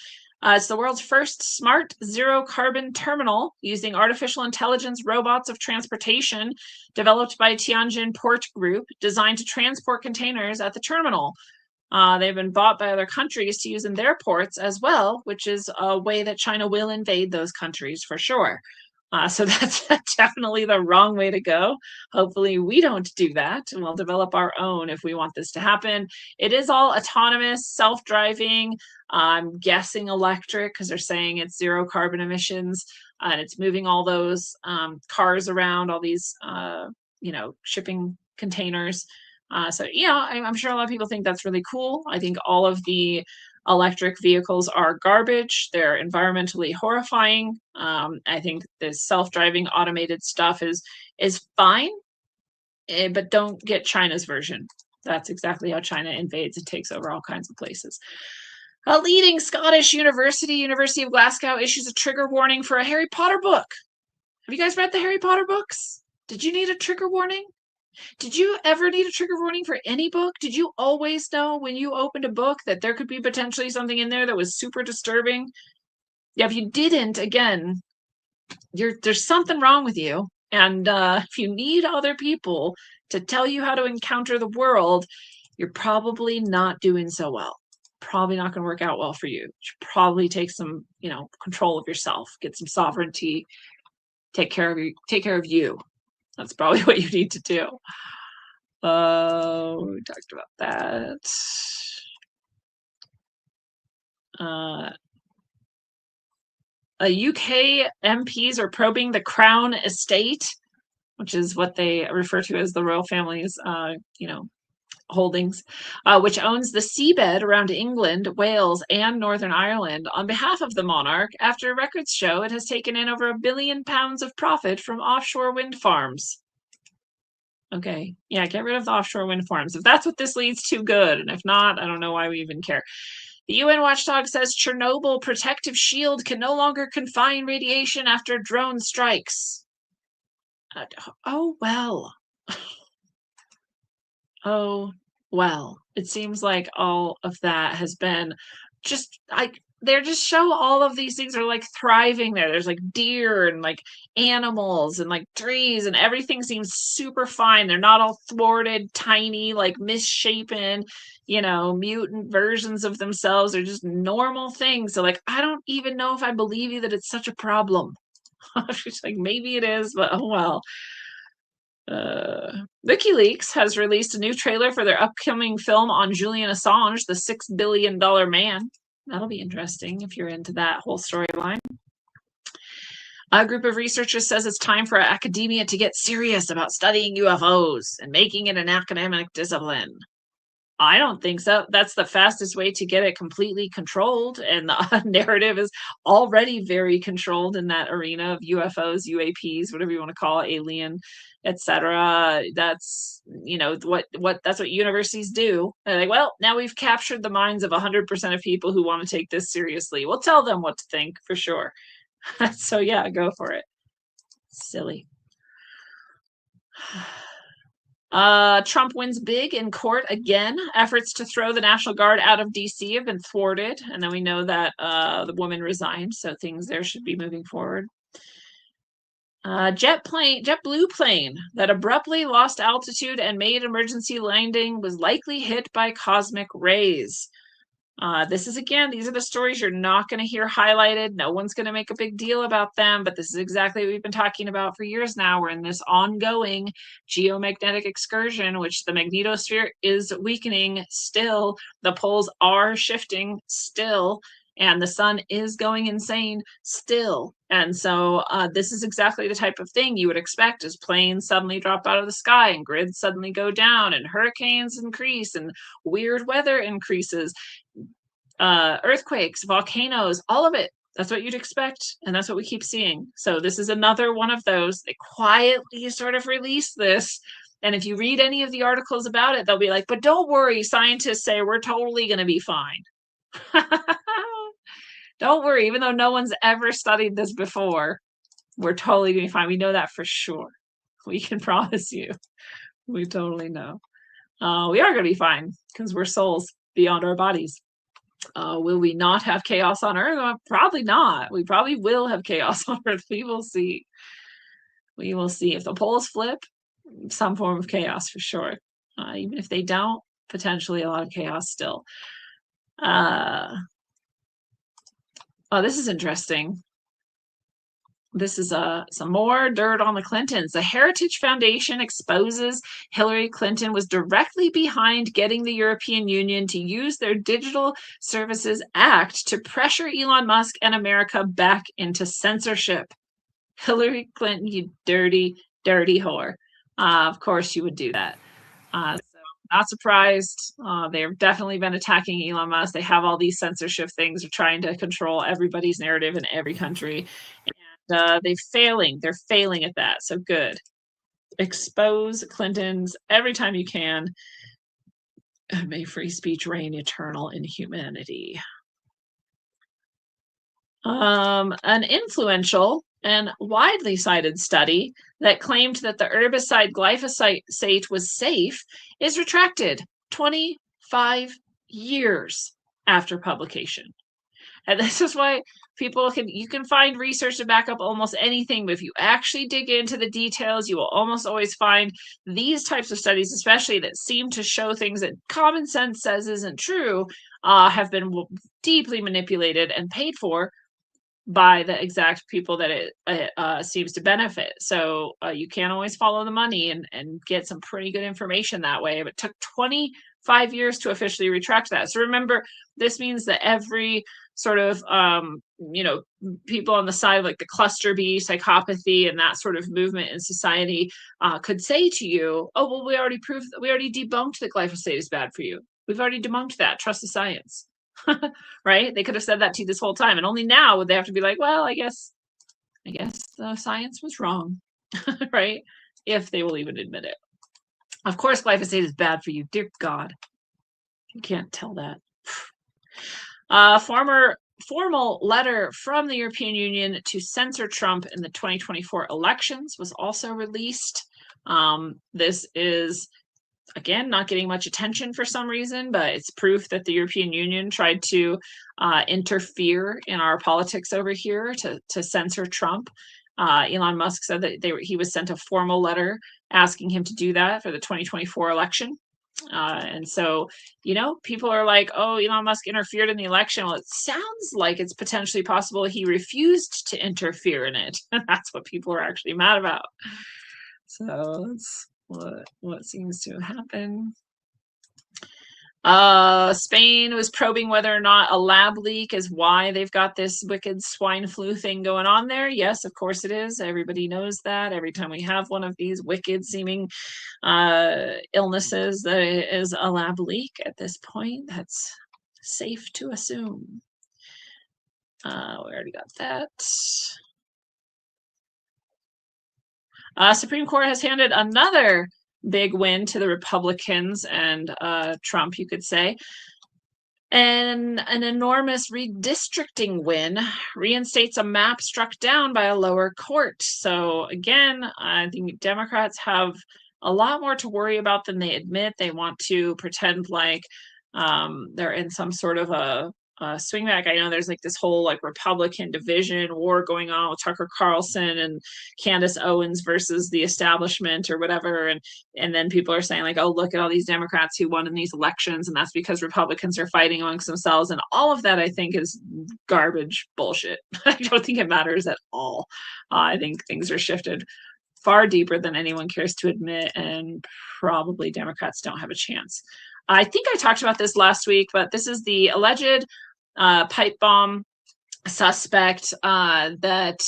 It's the world's first smart zero carbon terminal using artificial intelligence robots of transportation developed by Tianjin Port Group, designed to transport containers at the terminal. They've been bought by other countries to use in their ports as well, which is a way that China will invade those countries for sure. So that's definitely the wrong way to go. Hopefully we don't do that, and we'll develop our own if we want this to happen. It is all autonomous, self-driving, I'm guessing electric because they're saying it's zero carbon emissions, and it's moving all those cars around, all these, shipping containers. So yeah, I'm sure a lot of people think that's really cool. I think all of the electric vehicles are garbage. They're environmentally horrifying. I think this self-driving automated stuff is fine, but don't get China's version. That's exactly how China invades. It takes over all kinds of places. A leading Scottish university, University of Glasgow, issues a trigger warning for a Harry Potter book. Have you guys read the Harry Potter books? Did you need a trigger warning? Did you ever need a trigger warning for any book? Did you always know when you opened a book that there could be potentially something in there that was super disturbing? Yeah, if you didn't, again, there's something wrong with you. And if you need other people to tell you how to encounter the world, you're probably not doing so well. Probably not going to work out well for you. You should probably take some, control of yourself, get some sovereignty, take care of you. That's probably what you need to do. We talked about that. UK MPs are probing the Crown Estate, which is what they refer to as the royal family's, holdings, which owns the seabed around England, Wales, and Northern Ireland on behalf of the monarch, after records show it has taken in over £1 billion of profit from offshore wind farms. Okay, yeah, get rid of the offshore wind farms. If that's what this leads to, good. And if not, I don't know why we even care. The UN watchdog says Chernobyl protective shield can no longer confine radiation after drone strikes. Oh, well. Oh, well. It seems like all of that has been just they're just show all of these things are like thriving there. There's like deer and like animals and like trees, and everything seems super fine. They're not all thwarted, tiny, like misshapen, mutant versions of themselves. They're just normal things. So like, I don't even know if I believe you that it's such a problem. It's like, maybe it is, but oh well. WikiLeaks has released a new trailer for their upcoming film on Julian Assange, the $6 billion man. That'll be interesting if you're into that whole storyline. A group of researchers says it's time for academia to get serious about studying UFOs and making it an academic discipline. I don't think so. That's the fastest way to get it completely controlled. And the narrative is already very controlled in that arena of UFOs, UAPs, whatever you want to call it, alien, etc. That's, that's what universities do. They're like, well, now we've captured the minds of 100% of people who want to take this seriously. We'll tell them what to think for sure. So yeah, go for it. Silly. Trump wins big in court again. Efforts to throw the National Guard out of DC have been thwarted. And then we know that the woman resigned. So things there should be moving forward. JetBlue plane that abruptly lost altitude and made emergency landing was likely hit by cosmic rays. These are the stories you're not going to hear highlighted. No one's going to make a big deal about them, but this is exactly what we've been talking about for years now. We're in this ongoing geomagnetic excursion, which the magnetosphere is weakening still. The poles are shifting still, and the sun is going insane still. And so this is exactly the type of thing you would expect as planes suddenly drop out of the sky and grids suddenly go down and hurricanes increase and weird weather increases. Earthquakes, volcanoes, all of it. That's what you'd expect, and that's what we keep seeing. So this is another one of those. They quietly sort of release this, and if you read any of the articles about it, they'll be like, but don't worry, scientists say we're totally going to be fine. Don't worry, even though no one's ever studied this before, we're totally going to be fine. We know that for sure. We can promise you. We totally know. We are going to be fine because we're souls beyond our bodies. Will we not have chaos on Earth? Probably not. We probably will have chaos on Earth. We will see. We will see. If the poles flip, some form of chaos for sure. Even if they don't, potentially a lot of chaos still. This is interesting. This is some more dirt on the Clintons. The Heritage Foundation exposes Hillary Clinton was directly behind getting the European Union to use their Digital Services Act to pressure Elon Musk and America back into censorship. Hillary Clinton, you dirty, dirty whore. Of course you would do that. So not surprised. They've definitely been attacking Elon Musk. They have all these censorship things. They're trying to control everybody's narrative in every country. They're failing at that. So good. Expose Clintons every time you can. May free speech reign eternal in humanity. An influential and widely cited study that claimed that the herbicide glyphosate was safe is retracted 25 years after publication. And this is why you can find research to back up almost anything, but if you actually dig into the details, you will almost always find these types of studies, especially that seem to show things that common sense says isn't true, have been deeply manipulated and paid for by the exact people that it seems to benefit. So you can't always follow the money and get some pretty good information that way. But it took 25 years to officially retract that. So remember, this means that every sort of people on the side of like the cluster B psychopathy and that sort of movement in society could say to you, oh, well, we already debunked that glyphosate is bad for you. We've already debunked that. Trust the science. Right? They could have said that to you this whole time, and only now would they have to be like, well, I guess the science was wrong. Right? If they will even admit it. Of course, glyphosate is bad for you. Dear God. You can't tell that. Formal letter from the European Union to censor Trump in the 2024 elections was also released. This is, again, not getting much attention for some reason, but it's proof that the European Union tried to interfere in our politics over here to censor Trump. Elon Musk said that he was sent a formal letter asking him to do that for the 2024 election. And so, people are like, oh, Elon Musk interfered in the election. Well, it sounds like it's potentially possible he refused to interfere in it. And that's what people are actually mad about. So that's what seems to happen. Spain was probing whether or not a lab leak is why they've got this wicked swine flu thing going on there. Yes, of course it is. Everybody knows that. Every time we have one of these wicked seeming illnesses, that it is a lab leak at this point. That's safe to assume. We already got that. Supreme Court has handed another big win to the Republicans and Trump, you could say. And an enormous redistricting win reinstates a map struck down by a lower court. So again, I think Democrats have a lot more to worry about than they admit. They want to pretend like they're in some sort of a swing back. I know there's like this whole like Republican division war going on with Tucker Carlson and Candace Owens versus the establishment or whatever, and then people are saying like, oh, look at all these Democrats who won in these elections, and that's because Republicans are fighting amongst themselves, and all of that I think is garbage bullshit. I don't think it matters at all. I think things are shifted far deeper than anyone cares to admit, and probably Democrats don't have a chance. I think I talked about this last week, but this is the alleged pipe bomb suspect that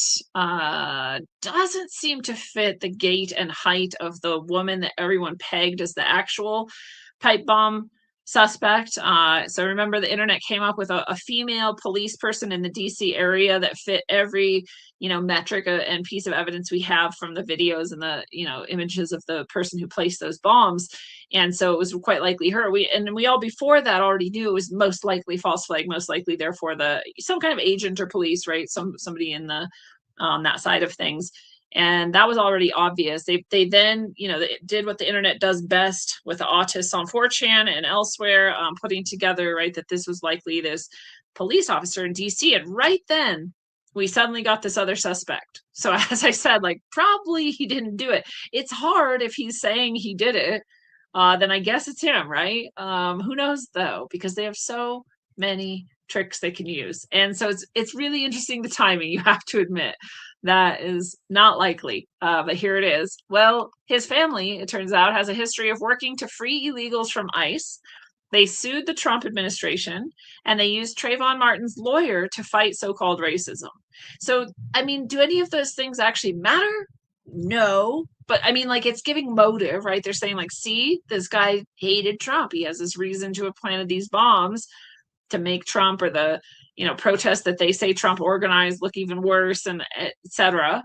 doesn't seem to fit the gait and height of the woman that everyone pegged as the actual pipe bomb suspect. So remember, the internet came up with a female police person in the DC area that fit every metric and piece of evidence we have from the videos and the images of the person who placed those bombs. And so it was quite likely her. We all before that already knew it was most likely false flag, most likely therefore some kind of agent or police, right? Somebody in the that side of things. And that was already obvious. They then, they did what the internet does best with the autists on 4chan and elsewhere, putting together, right, that this was likely this police officer in DC. And right then, we suddenly got this other suspect. So as I said, like, probably he didn't do it. It's hard if he's saying he did it, then I guess it's him, right? Who knows though, because they have so many tricks they can use. And so it's really interesting, the timing, you have to admit. That is not likely, but here it is. Well, his family, it turns out, has a history of working to free illegals from ICE. They sued the Trump administration, and they used Trayvon Martin's lawyer to fight so-called racism. So, I mean, do any of those things actually matter? No. But I mean, like, it's giving motive, right? They're saying, like, see, this guy hated Trump. He has this reason to have planted these bombs to make Trump or the protests that they say Trump organized look even worse, and etc.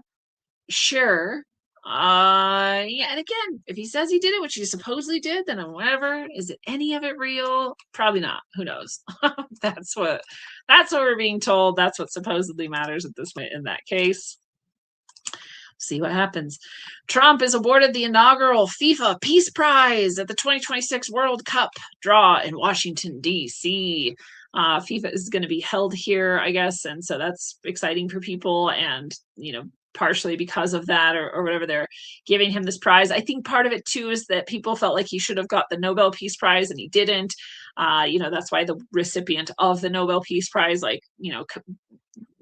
Sure. Yeah, and again, if he says he did it, which he supposedly did, then whatever. Is it any of it real? Probably not. Who knows? That's what we're being told. That's what supposedly matters at this point in that case. See what happens. Trump is awarded the inaugural FIFA Peace Prize at the 2026 World Cup draw in Washington, D.C. FIFA is going to be held here, I guess, and so that's exciting for people, and partially because of that or whatever, they're giving him this prize. I think part of it too is that people felt like he should have got the Nobel Peace Prize and he didn't. That's why the recipient of the Nobel Peace Prize, like,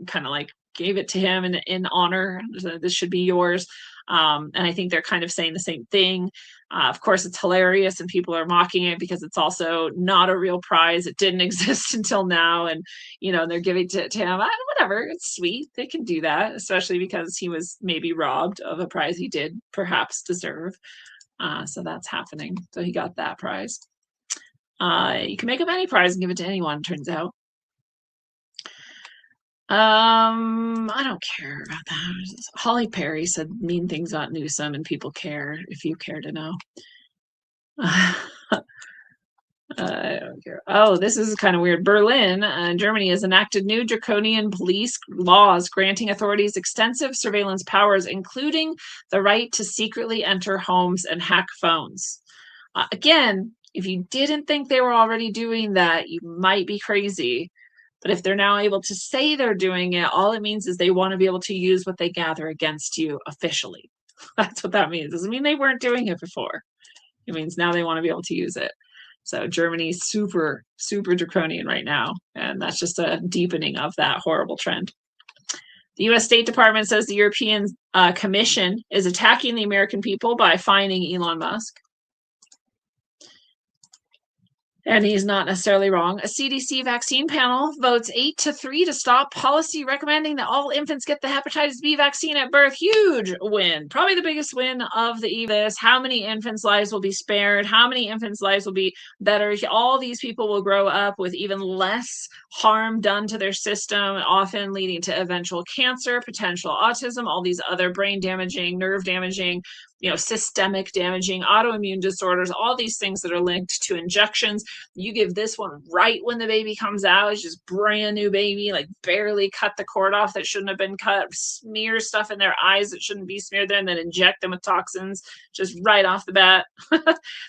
kind of like gave it to him in honor. This should be yours. And I think they're kind of saying the same thing. Of course, it's hilarious and people are mocking it because it's also not a real prize. It didn't exist until now. And, they're giving it to him. Whatever. It's sweet. They can do that, especially because he was maybe robbed of a prize he did perhaps deserve. So that's happening. So he got that prize. You can make up any prize and give it to anyone, turns out. I don't care about that. Holly Perry said mean things about Newsom, and people care if you care to know. I don't care. Oh, this is kind of weird. Berlin, Germany, has enacted new draconian police laws granting authorities extensive surveillance powers, including the right to secretly enter homes and hack phones. Again, if you didn't think they were already doing that, you might be crazy. But if they're now able to say they're doing it, all it means is they want to be able to use what they gather against you officially. That's what that means. It doesn't mean they weren't doing it before. It means now they want to be able to use it. So Germany's super, super draconian right now. And that's just a deepening of that horrible trend. The U.S. State Department says the European Commission is attacking the American people by fining Elon Musk. And he's not necessarily wrong. A CDC vaccine panel votes 8-3 to stop policy recommending that all infants get the hepatitis B vaccine at birth. Huge win. Probably the biggest win of the EVIS. How many infants' lives will be spared? How many infants' lives will be better? All these people will grow up with even less harm done to their system, often leading to eventual cancer, potential autism, all these other brain damaging, nerve damaging, systemic damaging, autoimmune disorders, all these things that are linked to injections. You give this one right when the baby comes out, it's just brand new baby, like barely cut the cord off that shouldn't have been cut, smear stuff in their eyes that shouldn't be smeared there, and then inject them with toxins just right off the bat.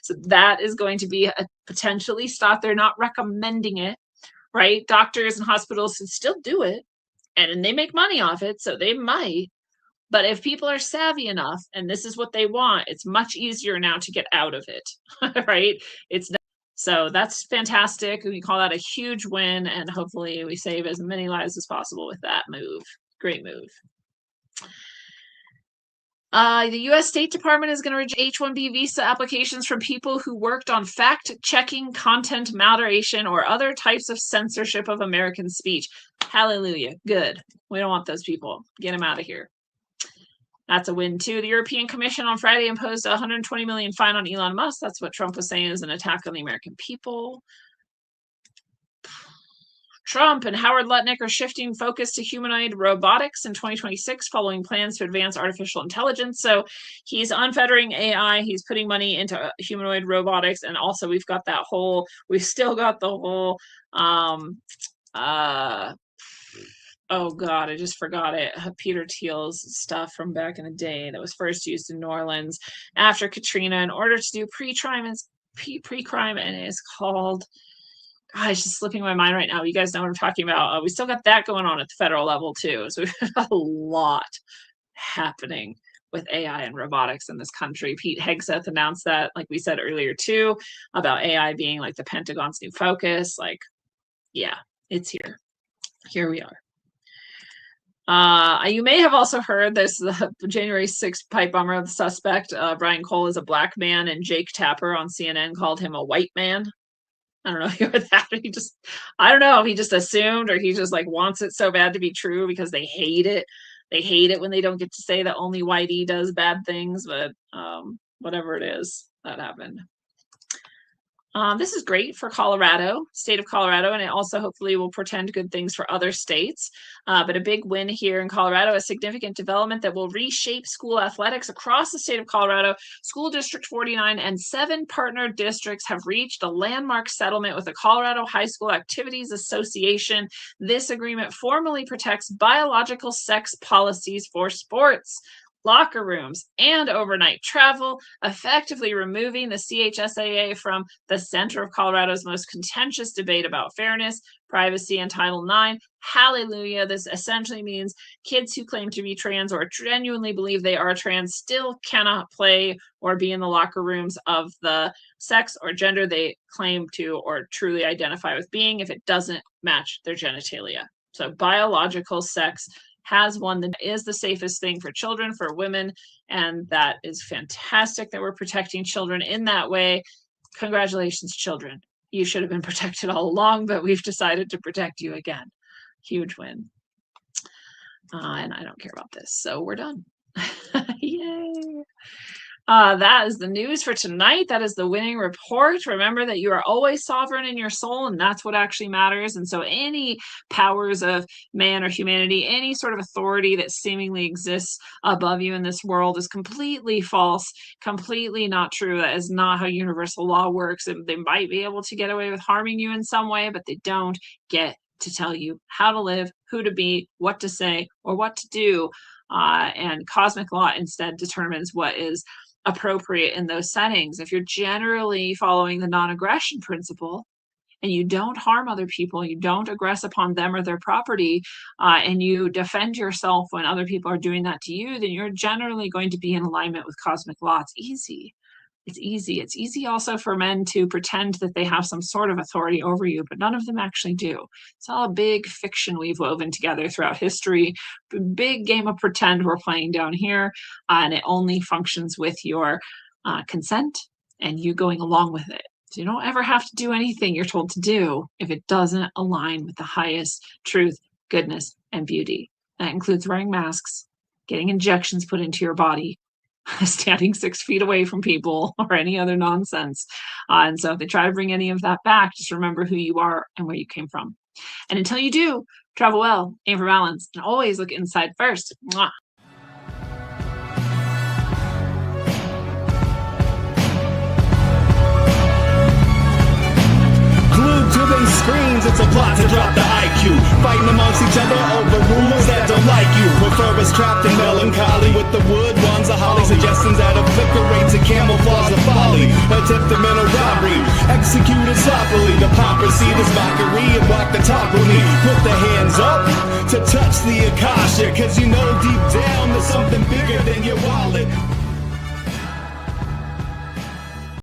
So that is going to be a potentially stop. They're not recommending it right? Doctors and hospitals can still do it, and they make money off it, so they might. But if people are savvy enough and this is what they want, it's much easier now to get out of it, right? It's so that's fantastic. We call that a huge win, and hopefully we save as many lives as possible with that move. Great move. The U.S. State Department is going to reject H-1B visa applications from people who worked on fact-checking, content moderation, or other types of censorship of American speech. Hallelujah. Good. We don't want those people. Get them out of here. That's a win, too. The European Commission on Friday imposed a $120 million fine on Elon Musk. That's what Trump was saying is an attack on the American people. Trump and Howard Lutnick are shifting focus to humanoid robotics in 2026 following plans to advance artificial intelligence. So he's unfettering AI. He's putting money into humanoid robotics. And also we've still got the whole, oh God, I just forgot it. Peter Thiel's stuff from back in the day that was first used in New Orleans after Katrina in order to do pre-crime, and it's called, it's just slipping my mind right now. You guys know what I'm talking about. We still got that going on at the federal level too. So we've got a lot happening with AI and robotics in this country. Pete Hegseth announced that, like we said earlier too, about AI being like the Pentagon's new focus. Like, yeah, it's here. Here we are. You may have also heard this, the January 6th pipe bomber of the suspect, Brian Cole, is a black man, and Jake Tapper on CNN called him a white man. I don't know if you heard that. I don't know if he just assumed or he just like wants it so bad to be true because they hate it. They hate it when they don't get to say that only whitey does bad things, but whatever it is, that happened. This is great for Colorado, state of Colorado, and it also hopefully will portend good things for other states. But a big win here in Colorado, a significant development that will reshape school athletics across the state of Colorado. School District 49 and 7 partner districts have reached a landmark settlement with the Colorado High School Activities Association. This agreement formally protects biological sex policies for sports, locker rooms, and overnight travel, effectively removing the CHSAA from the center of Colorado's most contentious debate about fairness, privacy, and Title IX. Hallelujah. This essentially means kids who claim to be trans or genuinely believe they are trans still cannot play or be in the locker rooms of the sex or gender they claim to or truly identify with being if it doesn't match their genitalia. So biological sex has one that is the safest thing for children, for women, and that is fantastic that we're protecting children in that way. Congratulations, children. You should have been protected all along, but we've decided to protect you again. Huge win. And I don't care about this, so we're done. Yay. That is the news for tonight. That is the winning report. Remember that you are always sovereign in your soul, and that's what actually matters. And so any powers of man or humanity, any sort of authority that seemingly exists above you in this world is completely false, completely not true. That is not how universal law works. And they might be able to get away with harming you in some way, but they don't get to tell you how to live, who to be, what to say, or what to do. And cosmic law instead determines what is appropriate in those settings. If you're generally following the non-aggression principle and you don't harm other people, you don't aggress upon them or their property, and you defend yourself when other people are doing that to you, then you're generally going to be in alignment with cosmic law. It's easy. It's easy. It's easy also for men to pretend that they have some sort of authority over you, but none of them actually do. It's all a big fiction we've woven together throughout history. Big game of pretend we're playing down here, and it only functions with your consent and you going along with it. So you don't ever have to do anything you're told to do if it doesn't align with the highest truth, goodness, and beauty. That includes wearing masks, getting injections put into your body, standing 6 feet away from people, or any other nonsense. And so if they try to bring any of that back, just remember who you are and where you came from. And until you do, travel well, aim for balance, and always look inside first. Mwah. Screens, it's a plot to drop the IQ, fighting amongst each other over rumors that don't like you. Prefer us trapped in melancholy with the wood ones of holly, suggestions that obliterate to camouflage the folly. Attempt a mental robbery, executed sloppily. The pomp proceed is mockery and walk the talk with me. Put the hands up to touch the Akasha, cause you know deep down there's something